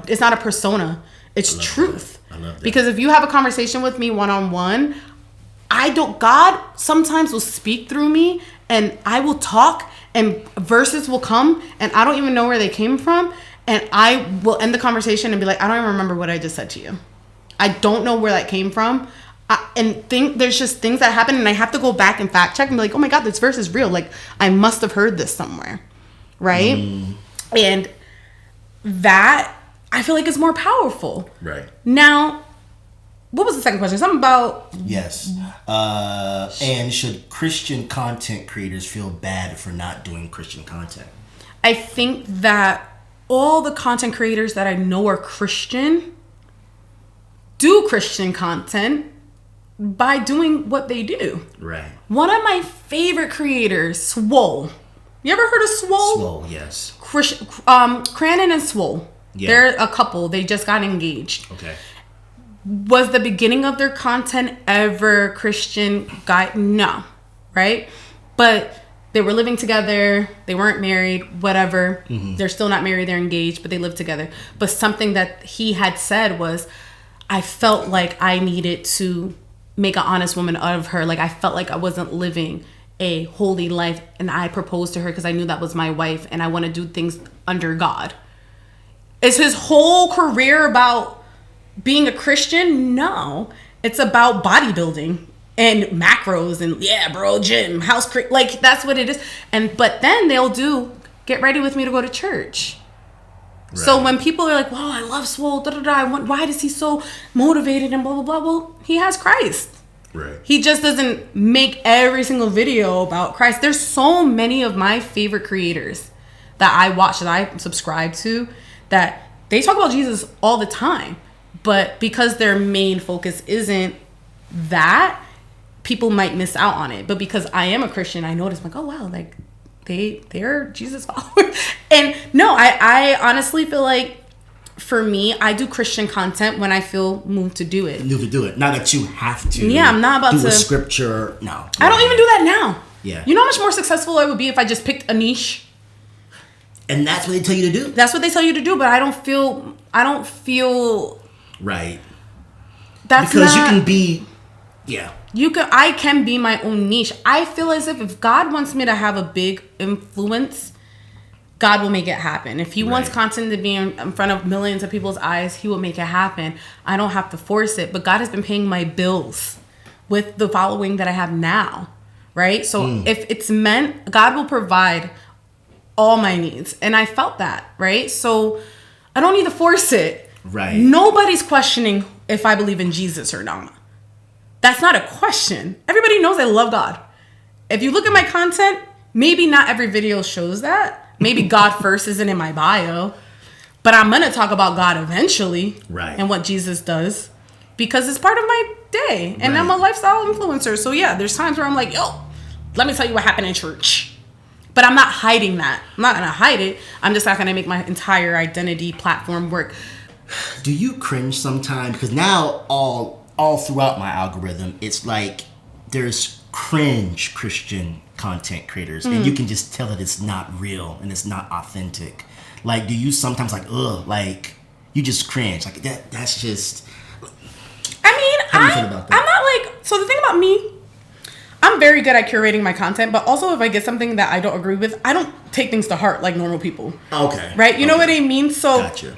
It's not a persona. It's truth. I love that. Because if you have a conversation with me one-on-one, God sometimes will speak through me and I will talk and verses will come and I don't even know where they came from. And I will end the conversation and be like, I don't even remember what I just said to you. I don't know where that came from. There's just things that happen and I have to go back and fact check and be like, oh my God, this verse is real. Like, I must have heard this somewhere. Right? And that, I feel like is more powerful. Right. Now, what was the second question? Something about... Yes. And should Christian content creators feel bad for not doing Christian content? I think that all the content creators that I know are Christian do Christian content by doing what they do. Right. One of my favorite creators, Swole. You ever heard of Swole? Swole, yes. Cranon and Swole. Yeah. They're a couple. They just got engaged. Okay. Was the beginning of their content ever Christian guy? No. Right? But they were living together. They weren't married, whatever. They're still not married. They're engaged, but they live together. But something that he had said was, I felt like I needed to make an honest woman out of her. Like, I felt like I wasn't living a holy life. And I proposed to her because I knew that was my wife. And I want to do things under God. Is his whole career about being a Christian? No. It's about bodybuilding and macros and gym, house, like that's what it is. But then they'll get ready with me to go to church. Right. So when people are like, wow, I love Swole, why is he so motivated and blah, blah, blah? Well, he has Christ. Right. He just doesn't make every single video about Christ. There's so many of my favorite creators that I watch, that I subscribe to, that they talk about Jesus all the time. But because their main focus isn't that, people might miss out on it. But because I am a Christian, I notice, like, oh wow, like they're Jesus followers. And no, I honestly feel like for me, I do Christian content when I feel moved to do it. Moved to do it. Not that you have to. Yeah, I'm not about do to. A scripture. No. I don't even do that now. Yeah. You know how much more successful I would be if I just picked a niche? And that's what they tell you to do. That's what they tell you to do, but I don't feel right. That's because you can be, I can be my own niche. I feel as if God wants me to have a big influence, God will make it happen. If he wants content to be in front of millions of people's eyes, he will make it happen. I don't have to force it, but God has been paying my bills with the following that I have now, right? So if it's meant, God will provide all my needs. And I felt that, right? So I don't need to force it. Right. Nobody's questioning if I believe in Jesus or not. That's not a question. Everybody knows I love God. If you look at my content, maybe not every video shows that. Maybe God first isn't in my bio. But I'm going to talk about God eventually. Right. And what Jesus does. Because it's part of my day. And I'm a lifestyle influencer. So yeah, there's times where I'm like, yo, let me tell you what happened in church. But I'm not hiding that. I'm not going to hide it. I'm just not going to make my entire identity platform work. Do you cringe sometimes? Because now all throughout my algorithm, it's like there's cringe Christian content creators. And you can just tell that it's not real and it's not authentic. Like, do you sometimes like, ugh, like you just cringe? Like that's just... do you feel about that? I'm not like, so the thing about me, I'm very good at curating my content, but also if I get something that I don't agree with, I don't take things to heart like normal people. Okay. Right? You know what I mean? So, gotcha.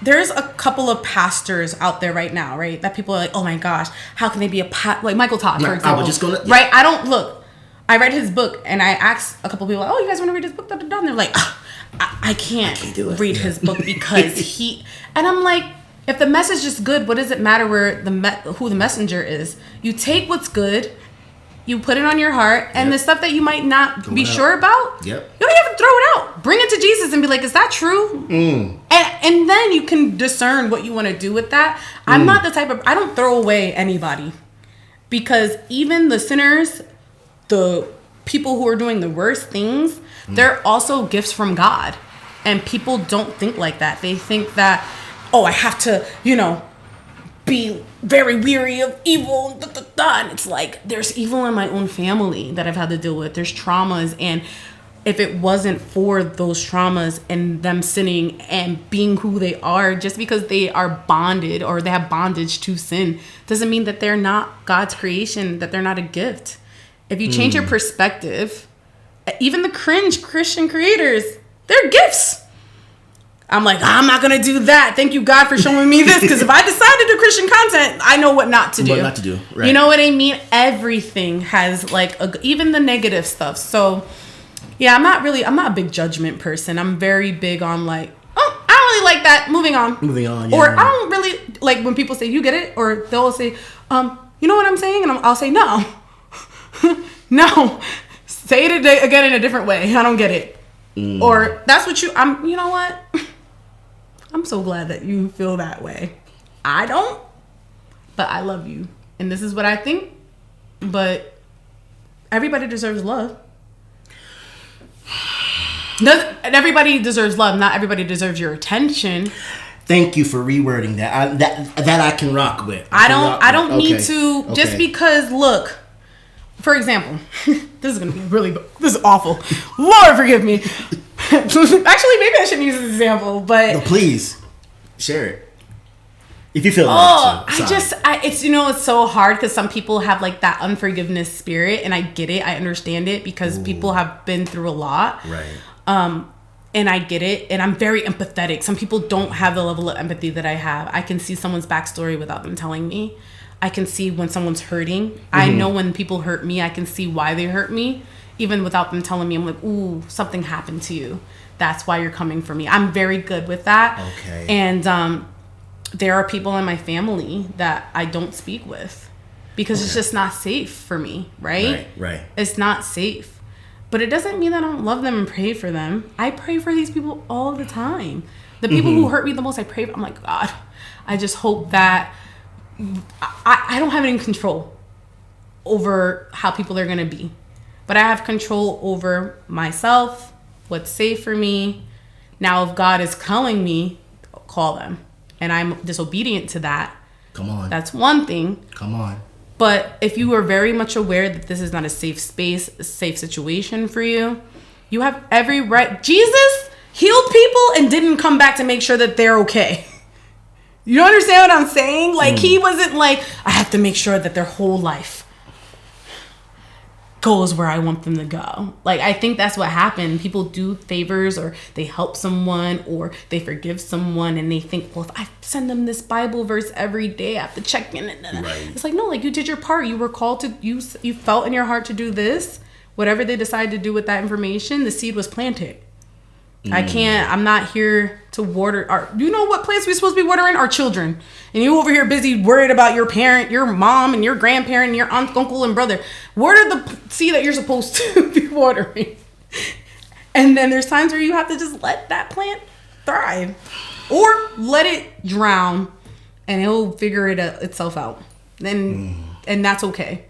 There's a couple of pastors out there right now, right? That people are like, oh my gosh, how can they be like Michael Todd, for example. I was just gonna, yeah. Right? I read his book and I asked a couple people, oh, you guys want to read his book? And they're like, I can't read his book because and I'm like, if the message is good, what does it matter who the messenger is? You take what's good, you put it on your heart, and the stuff that you might not be sure about, you don't have to throw it out. Bring it to Jesus and be like, is that true? And then you can discern what you want to do with that. I'm not the type of, I don't throw away anybody. Because even the sinners, the people who are doing the worst things, they're also gifts from God. And people don't think like that. They think that, oh, I have to, be very weary of evil. And it's like, there's evil in my own family that I've had to deal with. There's traumas. And if it wasn't for those traumas and them sinning and being who they are, just because they are bonded or they have bondage to sin, doesn't mean that they're not God's creation, that they're not a gift. If you change your perspective, even the cringe Christian creators, they're gifts. I'm like, I'm not going to do that. Thank you, God, for showing me this. Because if I decide to do Christian content, I know what not to do. What not to do, right. You know what I mean? Everything has even the negative stuff. So, yeah, I'm not a big judgment person. I'm very big on like, oh, I don't really like that. Moving on. Yeah. Or I don't really, like when people say, you get it? Or they'll say, you know what I'm saying? And I'll say, no. No. Say it again in a different way. I don't get it. Or that's what you know what? I'm so glad that you feel that way. I don't, but I love you. And this is what I think. But everybody deserves love. Everybody deserves love. Not everybody deserves your attention. Thank you for rewording that. That I can rock with. I don't need to, just because, look, for example, this is awful. Lord forgive me. Actually, maybe I shouldn't use this example, but no, please share it if you feel like to. It's so hard because some people have like that unforgiveness spirit, and I get it, I understand it because people have been through a lot, right? And I get it, and I'm very empathetic. Some people don't have the level of empathy that I have. I can see someone's backstory without them telling me. I can see when someone's hurting. I know when people hurt me, I can see why they hurt me. Even without them telling me, I'm like, ooh, something happened to you. That's why you're coming for me. I'm very good with that. Okay. And there are people in my family that I don't speak with because it's just not safe for me, right? Right. It's not safe. But it doesn't mean that I don't love them and pray for them. I pray for these people all the time. The people who hurt me the most, I pray for. I'm like, God, I just hope that I don't have any control over how people are going to be. But I have control over myself, what's safe for me. Now, if God is calling me, call them. And I'm disobedient to that. Come on. That's one thing. Come on. But if you are very much aware that this is not a safe space, a safe situation for you, you have every right. Jesus healed people and didn't come back to make sure that they're okay. You understand what I'm saying? Like, he wasn't like, I have to make sure that their whole life goes where I want them to go. Like, I think that's what happened. People do favors, or they help someone, or they forgive someone, and they think, well, if I send them this Bible verse every day, I have to check in. Right. It's like, no, like, you did your part. You were called to, you felt in your heart to do this. Whatever they decided to do with that information, the seed was planted. I'm not here to water you know what plants we're supposed to be watering? Our children. And you over here busy worried about your parent, your mom, and your grandparent, and your aunt, uncle, and brother. Water the seed that you're supposed to be watering. And then there's times where you have to just let that plant thrive. Or let it drown, and it'll figure itself out. And that's okay.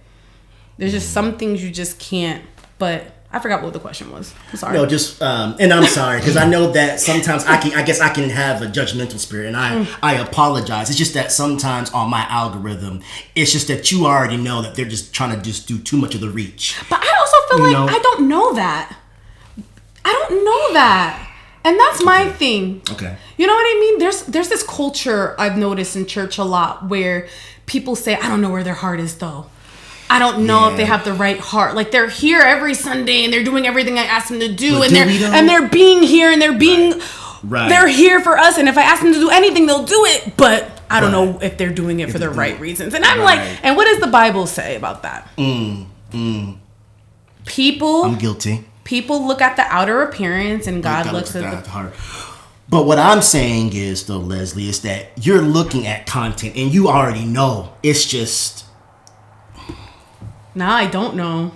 There's just some things you just can't, but I forgot what the question was. I'm sorry. No, just and I'm sorry because I know that sometimes I guess I can have a judgmental spirit, and I apologize. It's just that sometimes on my algorithm, it's just that you already know that they're just trying to just do too much of the reach. But I also feel like I don't know that. And that's my thing. Okay. You know what I mean? There's this culture I've noticed in church a lot where people say, I don't know where their heart is though. I don't know if they have the right heart. Like they're here every Sunday and they're doing everything I ask them to do, and they're being here and they're being they're here for us. And if I ask them to do anything, they'll do it. But I don't know if they're doing it for the right reasons. And I'm like, and what does the Bible say about that? People, I'm guilty. People look at the outer appearance, and God looks at the heart. But what I'm saying is, though, Leslie, is that you're looking at content and you already know. It's just. Nah, I don't know.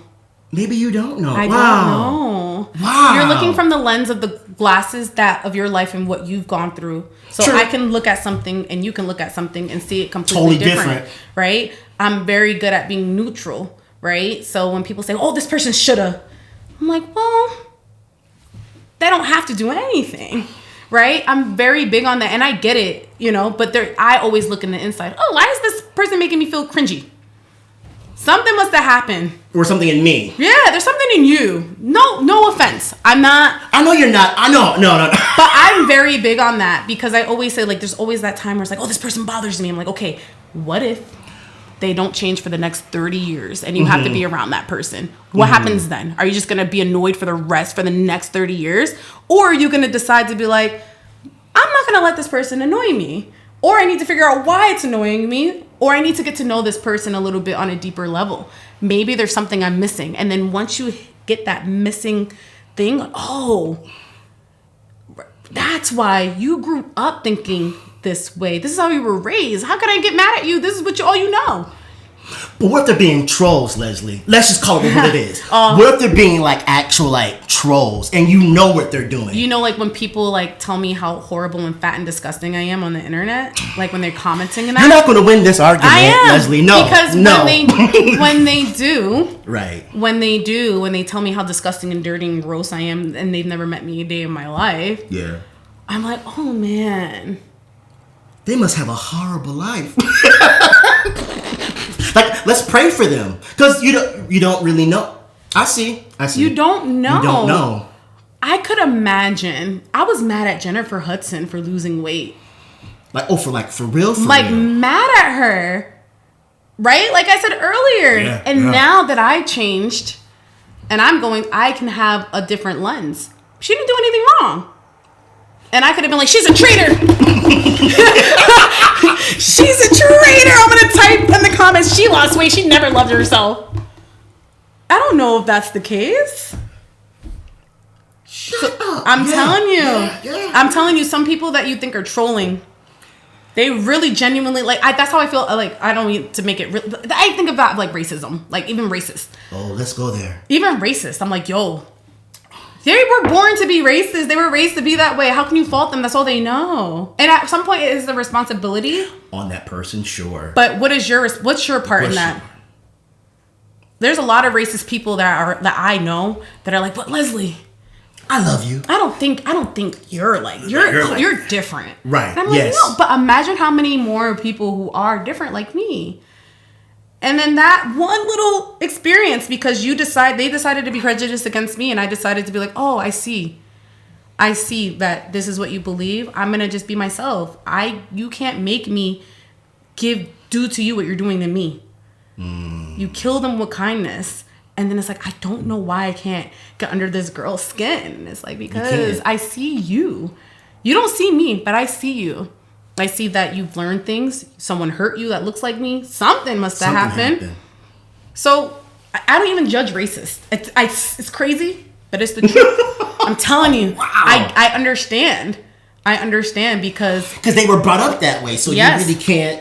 Maybe you don't know. I don't know. Wow. You're looking from the lens of the glasses of your life and what you've gone through. So True. I can look at something and you can look at something and see it completely different. Right? I'm very good at being neutral. Right? So when people say, oh, this person shoulda, I'm like, well, they don't have to do anything. Right? I'm very big on that. And I get it, but I always look in the inside. Oh, why is this person making me feel cringy? Something must have happened. Or something in me. Yeah, there's something in you. No offense. I'm not. I know you're not. I know. No. But I'm very big on that because I always say, like, there's always that time where it's like, oh, this person bothers me. I'm like, okay, what if they don't change for the next 30 years and you have to be around that person? What happens then? Are you just going to be annoyed for the next 30 years? Or are you going to decide to be like, I'm not going to let this person annoy me? Or I need to figure out why it's annoying me. Or I need to get to know this person a little bit on a deeper level. Maybe there's something I'm missing. And then once you get that missing thing, oh, that's why you grew up thinking this way. This is how you were raised. How can I get mad at you? This is all you know. But what if they're being trolls, Leslie? Let's just call it what it is. What if they're being like actual like trolls and you know what they're doing? Like when people like tell me how horrible and fat and disgusting I am on the internet, like when they're commenting and that. You're not going to win this argument, Leslie. No, because when they do, right? When they tell me how disgusting and dirty and gross I am, and they've never met me a day in my life. Yeah, I'm like, oh man, they must have a horrible life. Like, let's pray for them. Because you don't really know. I see. You don't know. You don't know. I could imagine. I was mad at Jennifer Hudson for losing weight. Like, for real? Mad at her. Right? Like I said earlier. Yeah, now that I changed and I can have a different lens. She didn't do anything wrong. And I could have been like, she's a traitor. She's a traitor. I'm going to type in the comments, she lost weight. She never loved herself. I don't know if that's the case. Shut up. I'm telling you. I'm telling you, some people that you think are trolling, they really genuinely, that's how I feel. Like, I don't mean to make it I think about, like, racism. Like, even racist. Oh, let's go there. Even racist. I'm like, yo. They were born to be racist. They were raised to be that way. How can you fault them? That's all they know. And at some point, it is the responsibility on that person, sure. But what's your part in that? There's a lot of racist people that I know that are like, but Leslie, I love you. I don't think you're like you're different. Right. And I'm like, no, but imagine how many more people who are different like me. And then that one little experience, because they decided to be prejudiced against me, and I decided to be like, oh, I see that this is what you believe. I'm gonna just be myself. You can't make me do to you what you're doing to me. You kill them with kindness, and then it's like, I don't know why I can't get under this girl's skin. It's like, because I see you. You don't see me, but I see you. I see that you've learned things. Someone hurt you that looks like me. Something must have happened. So I don't even judge racist. It's crazy, but it's the truth. I'm telling you. Wow. I understand. Because they were brought up that way. So you really can't.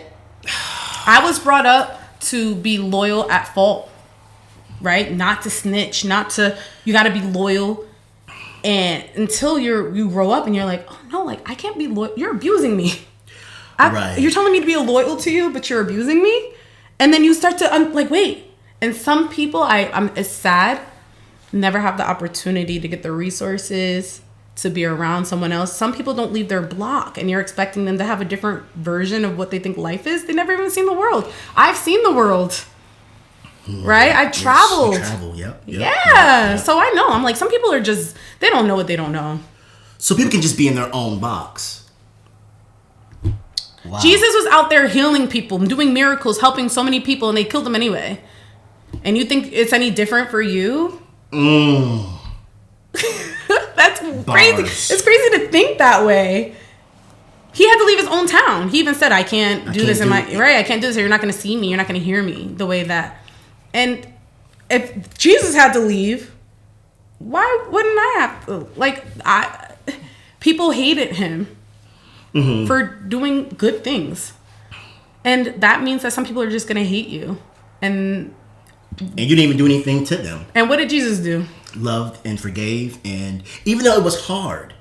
I was brought up to be loyal at fault, right? Not to snitch. You got to be loyal. And until you grow up and you're like, oh no, like I can't be loyal. You're abusing me. Right. You're telling me to be loyal to you, but you're abusing me? And then you start to, wait. And some people, it's sad, never have the opportunity to get the resources to be around someone else. Some people don't leave their block, and you're expecting them to have a different version of what they think life is. They never even seen the world. I've seen the world. Right? I've traveled. Yep. Yeah. So I know. I'm like, some people are just, they don't know what they don't know. So people can just be in their own box. Wow. Jesus was out there healing people, doing miracles, helping so many people, and they killed him anyway. And you think it's any different for you? That's crazy. It's crazy to think that way. He had to leave his own town. He even said, I can't do this in my... Right, I can't do this. You're not going to see me. You're not going to hear me the way that... And if Jesus had to leave, why wouldn't I have to? Like, people hated him for doing good things. And that means that some people are just going to hate you. And you didn't even do anything to them. And what did Jesus do? Loved and forgave. And even though it was hard,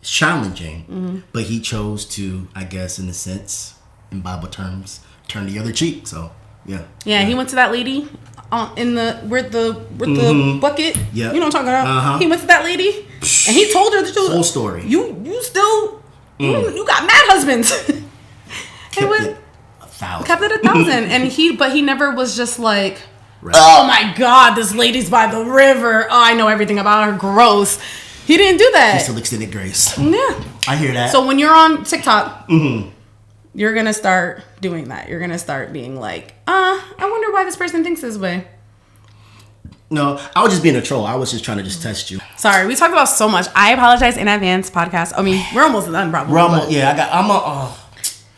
challenging, but he chose to, I guess, in a sense, in Bible terms, turn the other cheek. So yeah, he went to that lady in the the bucket. Yeah, you know what I'm talking about. He went to that lady and he told her the whole story. You still you got mad husbands. Kept it 1,000. And he never was just like, oh my God, this lady's by the river, oh, I know everything about her, gross. He didn't do that. He still extended grace. Yeah. I hear that. So when you're on TikTok, you're going to start doing that. You're going to start being like, I wonder why this person thinks this way. No, I was just being a troll. I was just trying to test you. Sorry, we talked about so much. I apologize in advance, podcast. I mean, we're almost done, probably.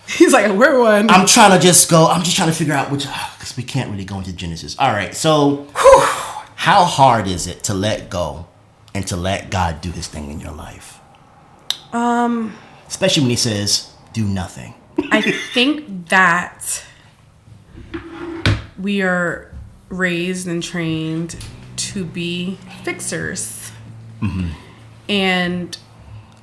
He's like, we're one. I'm just trying to figure out which, because we can't really go into Genesis. All right, so how hard is it to let go and to let God do his thing in your life? Especially when he says, do nothing. I think that we are raised and trained to be fixers. And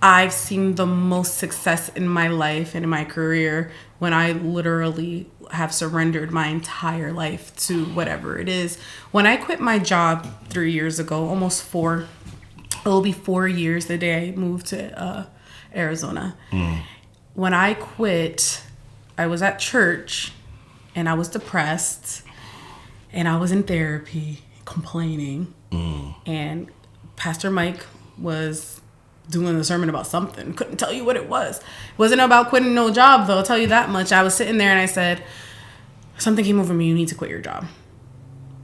I've seen the most success in my life and in my career when I literally have surrendered my entire life to whatever it is. When I quit my job 3 years ago, almost 4, it'll be 4 years the day I moved to Arizona. When I quit, I was at church and I was depressed and I was in therapy complaining. And Pastor Mike was doing a sermon about something. Couldn't tell you what it was. It wasn't about quitting no job, though. I'll tell you that much. I was sitting there and I said, something came over me. You need to quit your job.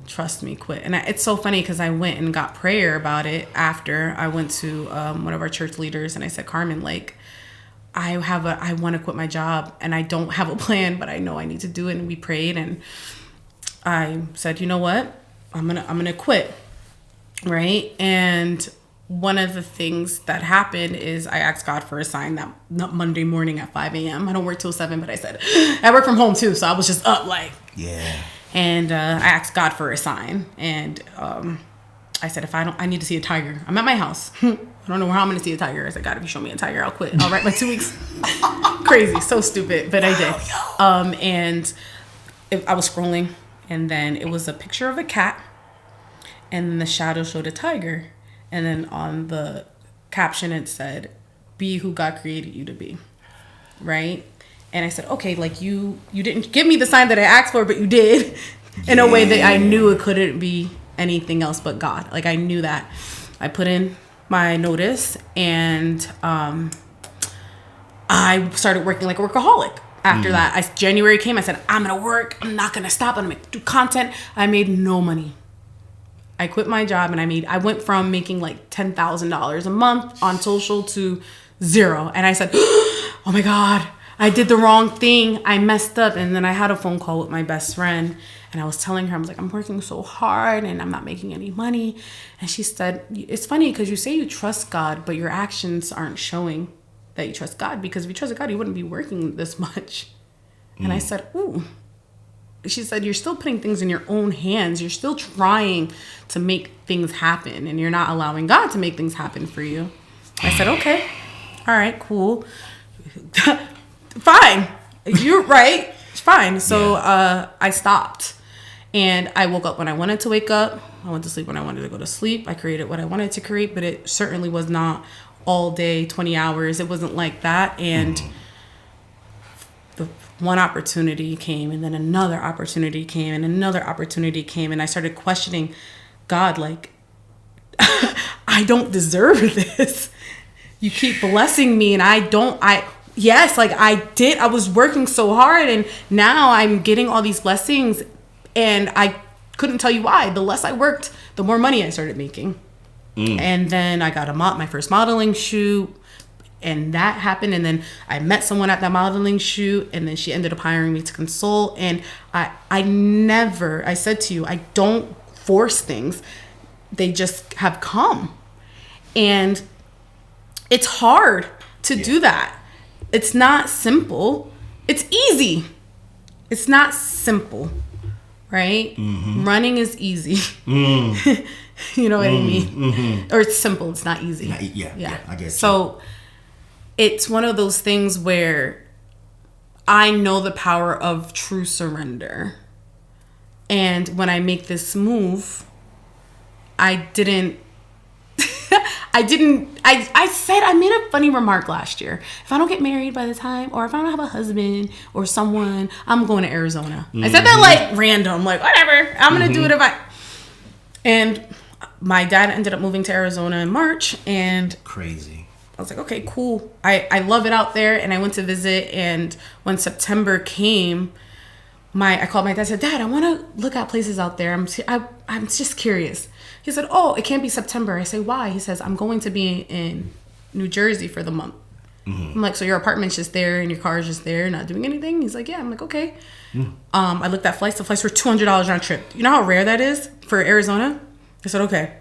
Trust me, quit. And it's so funny because I went and got prayer about it after. I went to one of our church leaders and I said, Carmen, like, I want to quit my job and I don't have a plan, but I know I need to do it. And we prayed and I said, you know what? I'm gonna quit. Right? And one of the things that happened is I asked God for a sign that Monday morning at 5 a.m. I don't work till 7, but I said, I work from home too. So I was just up like, yeah. And I asked God for a sign. And I said, I need to see a tiger. I'm at my house. I don't know how I'm going to see a tiger. I said, God, if you show me a tiger, I'll quit. I'll write my 2 weeks. Crazy. So stupid. But I did. And I was scrolling and then it was a picture of a cat and then the shadow showed a tiger. And then on the caption, it said, be who God created you to be. Right? And I said, okay, like you didn't give me the sign that I asked for, but you did in a way that I knew it couldn't be anything else but God. Like I knew that. I put in my notice and I started working like a workaholic. After that, January came, I said, I'm going to work. I'm not going to stop. I'm going to do content. I made no money. I quit my job and I went from making like $10,000 a month on social to 0. And I said, oh my God, I did the wrong thing. I messed up. And then I had a phone call with my best friend and I was telling her, I was like, I'm working so hard and I'm not making any money. And she said, it's funny because you say you trust God, but your actions aren't showing that you trust God, because if you trusted God, you wouldn't be working this much. And I said, ooh. She said, you're still putting things in your own hands. You're still trying to make things happen and you're not allowing God to make things happen for you. I said, okay. All right, cool. Fine. You're right. It's fine. So I stopped and I woke up when I wanted to wake up. I went to sleep when I wanted to go to sleep. I created what I wanted to create, but it certainly was not all day, 20 hours. It wasn't like that. And the one opportunity came and then another opportunity came and another opportunity came. And I started questioning God, like, I don't deserve this. You keep blessing me and yes, like I was working so hard, and now I'm getting all these blessings, and I couldn't tell you why. The less I worked, the more money I started making. And then I got my first modeling shoot, and that happened. And then I met someone at that modeling shoot, and then she ended up hiring me to consult. And I said to you, I don't force things. They just have come. And it's hard to do that. It's not simple. It's easy. It's not simple, right? Mm-hmm. Running is easy. You know what I mean? Mm-hmm. Or it's simple. It's not easy. Yeah, I guess. So it's one of those things where I know the power of true surrender. And when I make this move, I said, I made a funny remark last year. If I don't get married by the time, or if I don't have a husband or someone, I'm going to Arizona. Mm-hmm. I said that like random, like whatever. I'm going to do it and my dad ended up moving to Arizona in March, and crazy. I was like, okay, cool. I love it out there. And I went to visit, and when September came, I called my dad, said, Dad, I want to look at places out there. I'm just curious. He said, oh, it can't be September. I say, why? He says, I'm going to be in New Jersey for the month. Mm-hmm. I'm like, so your apartment's just there and your car's just there, not doing anything? He's like, yeah. I'm like, okay. I looked at flights. The flights were $200 round trip. You know how rare that is for Arizona? I said, okay.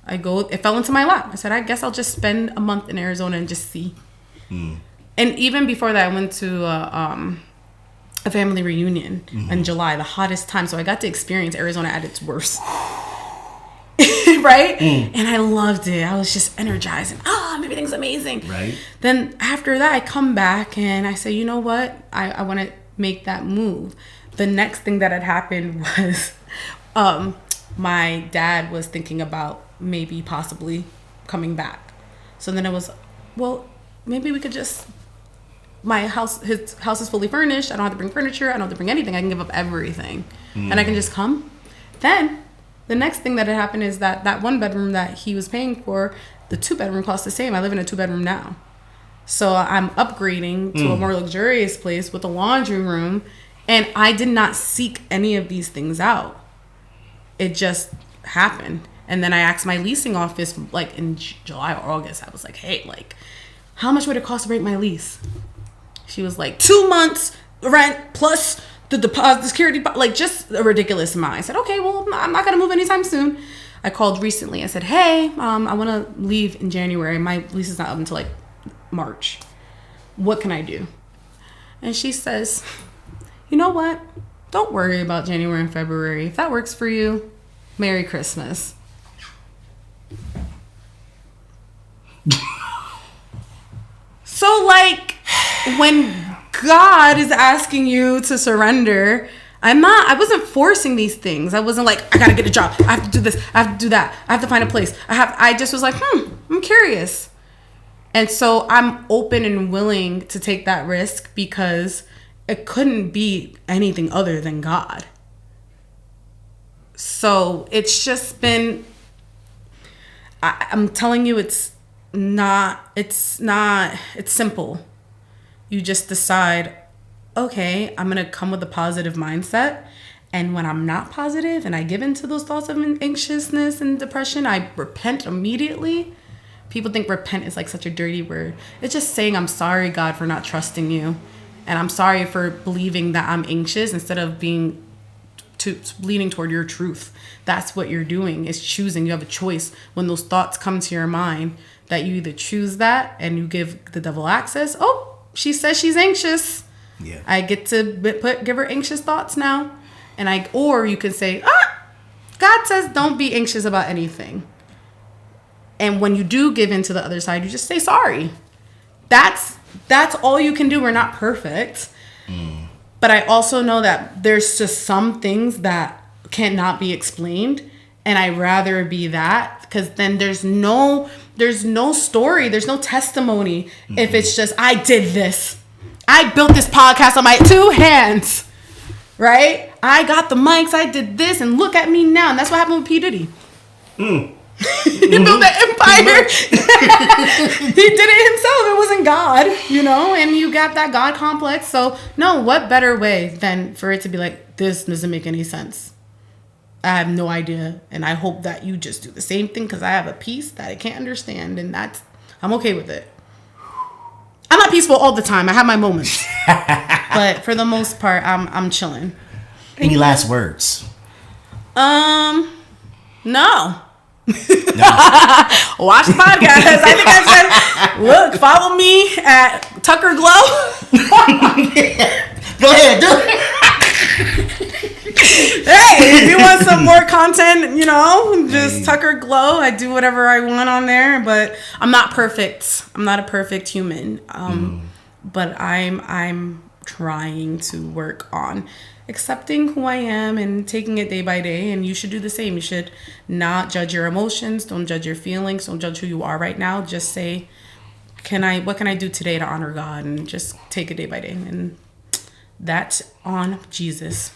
It fell into my lap. I said, I guess I'll just spend a month in Arizona and just see. And even before that, I went to a family reunion in July, the hottest time. So I got to experience Arizona at its worst. Right? And I loved it. I was just energized and everything's amazing. Right. Then after that, I come back and I say, you know what? I want to make that move. The next thing that had happened was my dad was thinking about maybe possibly coming back. So then it was, well, maybe we could just, his house is fully furnished. I don't have to bring furniture. I don't have to bring anything. I can give up everything and I can just come. Then the next thing that had happened is that one bedroom that he was paying for, the 2-bedroom costs the same. I live in a 2-bedroom now. So I'm upgrading to a more luxurious place with a laundry room. And I did not seek any of these things out. It just happened. And then I asked my leasing office, like in July or August, I was like, hey, like, how much would it cost to break my lease? She was like, 2 months rent plus the deposit, the security, like just a ridiculous amount. I said, okay, well, I'm not going to move anytime soon. I called recently. I said, hey, I want to leave in January. My lease is not up until like March. What can I do? And she says, you know what? Don't worry about January and February. If that works for you, Merry Christmas. So like when God is asking you to surrender, I wasn't forcing these things. I wasn't like, I gotta get a job. I have to do this. I have to do that. I have to find a place. I just was like, I'm curious. And so I'm open and willing to take that risk because it couldn't be anything other than God. So it's just been, I'm telling you, it's simple. You just decide, okay, I'm going to come with a positive mindset. And when I'm not positive and I give into those thoughts of anxiousness and depression, I repent immediately. People think repent is like such a dirty word. It's just saying, I'm sorry, God, for not trusting you. And I'm sorry for believing that I'm anxious instead of leaning toward your truth. That's what you're doing, is choosing. You have a choice. When those thoughts come to your mind, that you either choose that and you give the devil access. Oh, she says she's anxious. Yeah. I get to give her anxious thoughts now. Or you can say, God says don't be anxious about anything. And when you do give in to the other side, you just say sorry. That's all you can do. We're not perfect. But I also know that there's just some things that cannot be explained. And I'd rather be that, because then there's no story. There's no testimony. If it's just, I did this. I built this podcast on my 2 hands. Right? I got the mics. I did this. And look at me now. And that's what happened with P. Diddy. He built that empire. He did it himself. It wasn't God. you know, and you got that God complex. So, no, what better way than for it to be like, this doesn't make any sense. I have no idea. And I hope that you just do the same thing because I have a piece that I can't understand. And I'm okay with it. I'm not peaceful all the time. I have my moments. But for the most part, I'm chilling. Any last words? No. Watch the podcast. I think I said, look, follow me at Tucker Glow. Go ahead, do it. Hey, if you want some more content, you know, just Tucker Glow. I do whatever I want on there, but I'm not perfect. I'm not a perfect human. But I'm trying to work on accepting who I am and taking it day by day. And you should do the same. You should not judge your emotions. Don't judge your feelings. Don't judge who you are right now. Just say, what can I do today to honor God? And just take it day by day. And that's on Jesus.